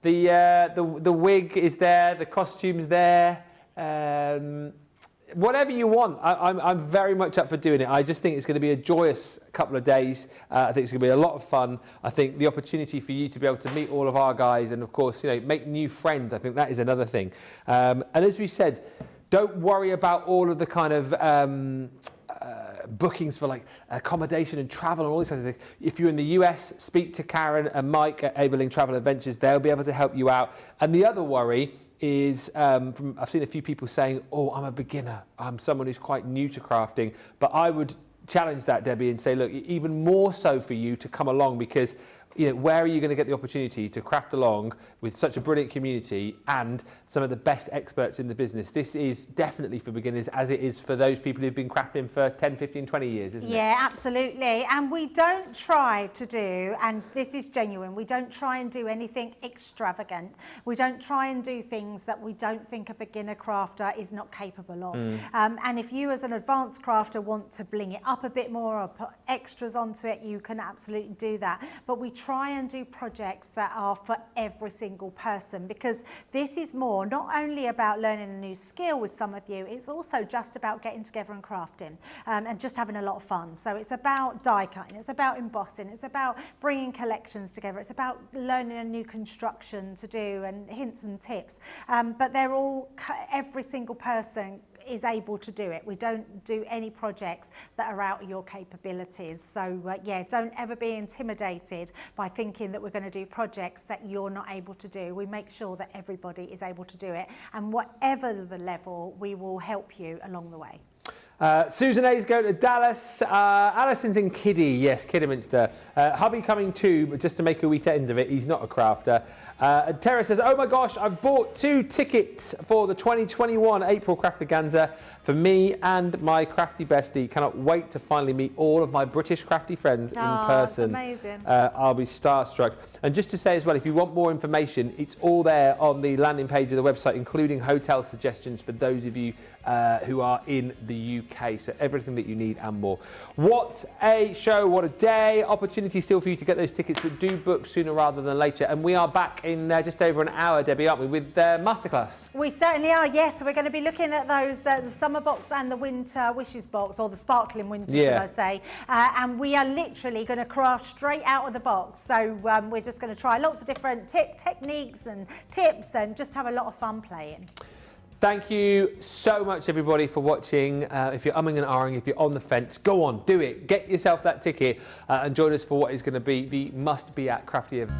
The wig is there, the costume's there, whatever you want. I'm very much up for doing it. I just think it's going to be a joyous couple of days. I think it's going to be a lot of fun. I think the opportunity for you to be able to meet all of our guys and, of course, you know, make new friends, I think that is another thing. And as we said, Don't worry about all of the kind of bookings for like accommodation and travel and all these kinds of things. If you're in the US, speak to Karen and Mike at Abling Travel Adventures. They'll be able to help you out. And the other worry is, I've seen a few people saying, oh, I'm a beginner. I'm someone who's quite new to crafting. But I would challenge that, Debbie, and say, look, even more so for you to come along, because where are you going to get the opportunity to craft along with such a brilliant community and some of the best experts in the business? This is definitely for beginners, as it is for those people who've been crafting for 10, 15, 20 years, isn't it? Yeah, absolutely. And we don't try to do, and this is genuine, we don't try and do anything extravagant. We don't try and do things that we don't think a beginner crafter is not capable of. And if you as an advanced crafter want to bling it up a bit more or put extras onto it, you can absolutely do that. But we try and do projects that are for every single person, because this is more not only about learning a new skill with some of you, it's also just about getting together and crafting and just having a lot of fun. So it's about die cutting, it's about embossing, it's about bringing collections together, it's about learning a new construction to do and hints and tips. But they're all, every single person is able to do it. We don't do any projects that are out of your capabilities. So yeah, don't ever be intimidated by thinking that we're going to do projects that you're not able to do. We make sure that everybody is able to do it, and whatever the level, we will help you along the way. Susan A's going to Dallas. Alison's in Kidderminster. Hubby coming too, but just to make a wee end of it, he's not a crafter. Tara says, oh my gosh, I've bought 2 tickets for the 2021 April Craftaganza for me and my crafty bestie. Cannot wait to finally meet all of my British crafty friends in person. That's amazing. I'll be starstruck. And just to say as well, if you want more information, it's all there on the landing page of the website, including hotel suggestions for those of you who are in the UK. So everything that you need and more. What a show, what a day. Opportunity still for you to get those tickets, but do book sooner rather than later. And we are back in just over an hour, Debbie, aren't we, with Masterclass? We certainly are, yes. So we're going to be looking at those, the summer box and the winter wishes box, or the sparkling winter, should I say. And we are literally going to craft straight out of the box. So we're just going to try lots of different techniques and tips and just have a lot of fun playing. Thank you so much, everybody, for watching. If you're umming and ahhing, if you're on the fence, go on, do it. Get yourself that ticket and join us for what is going to be the must-be at Crafty event.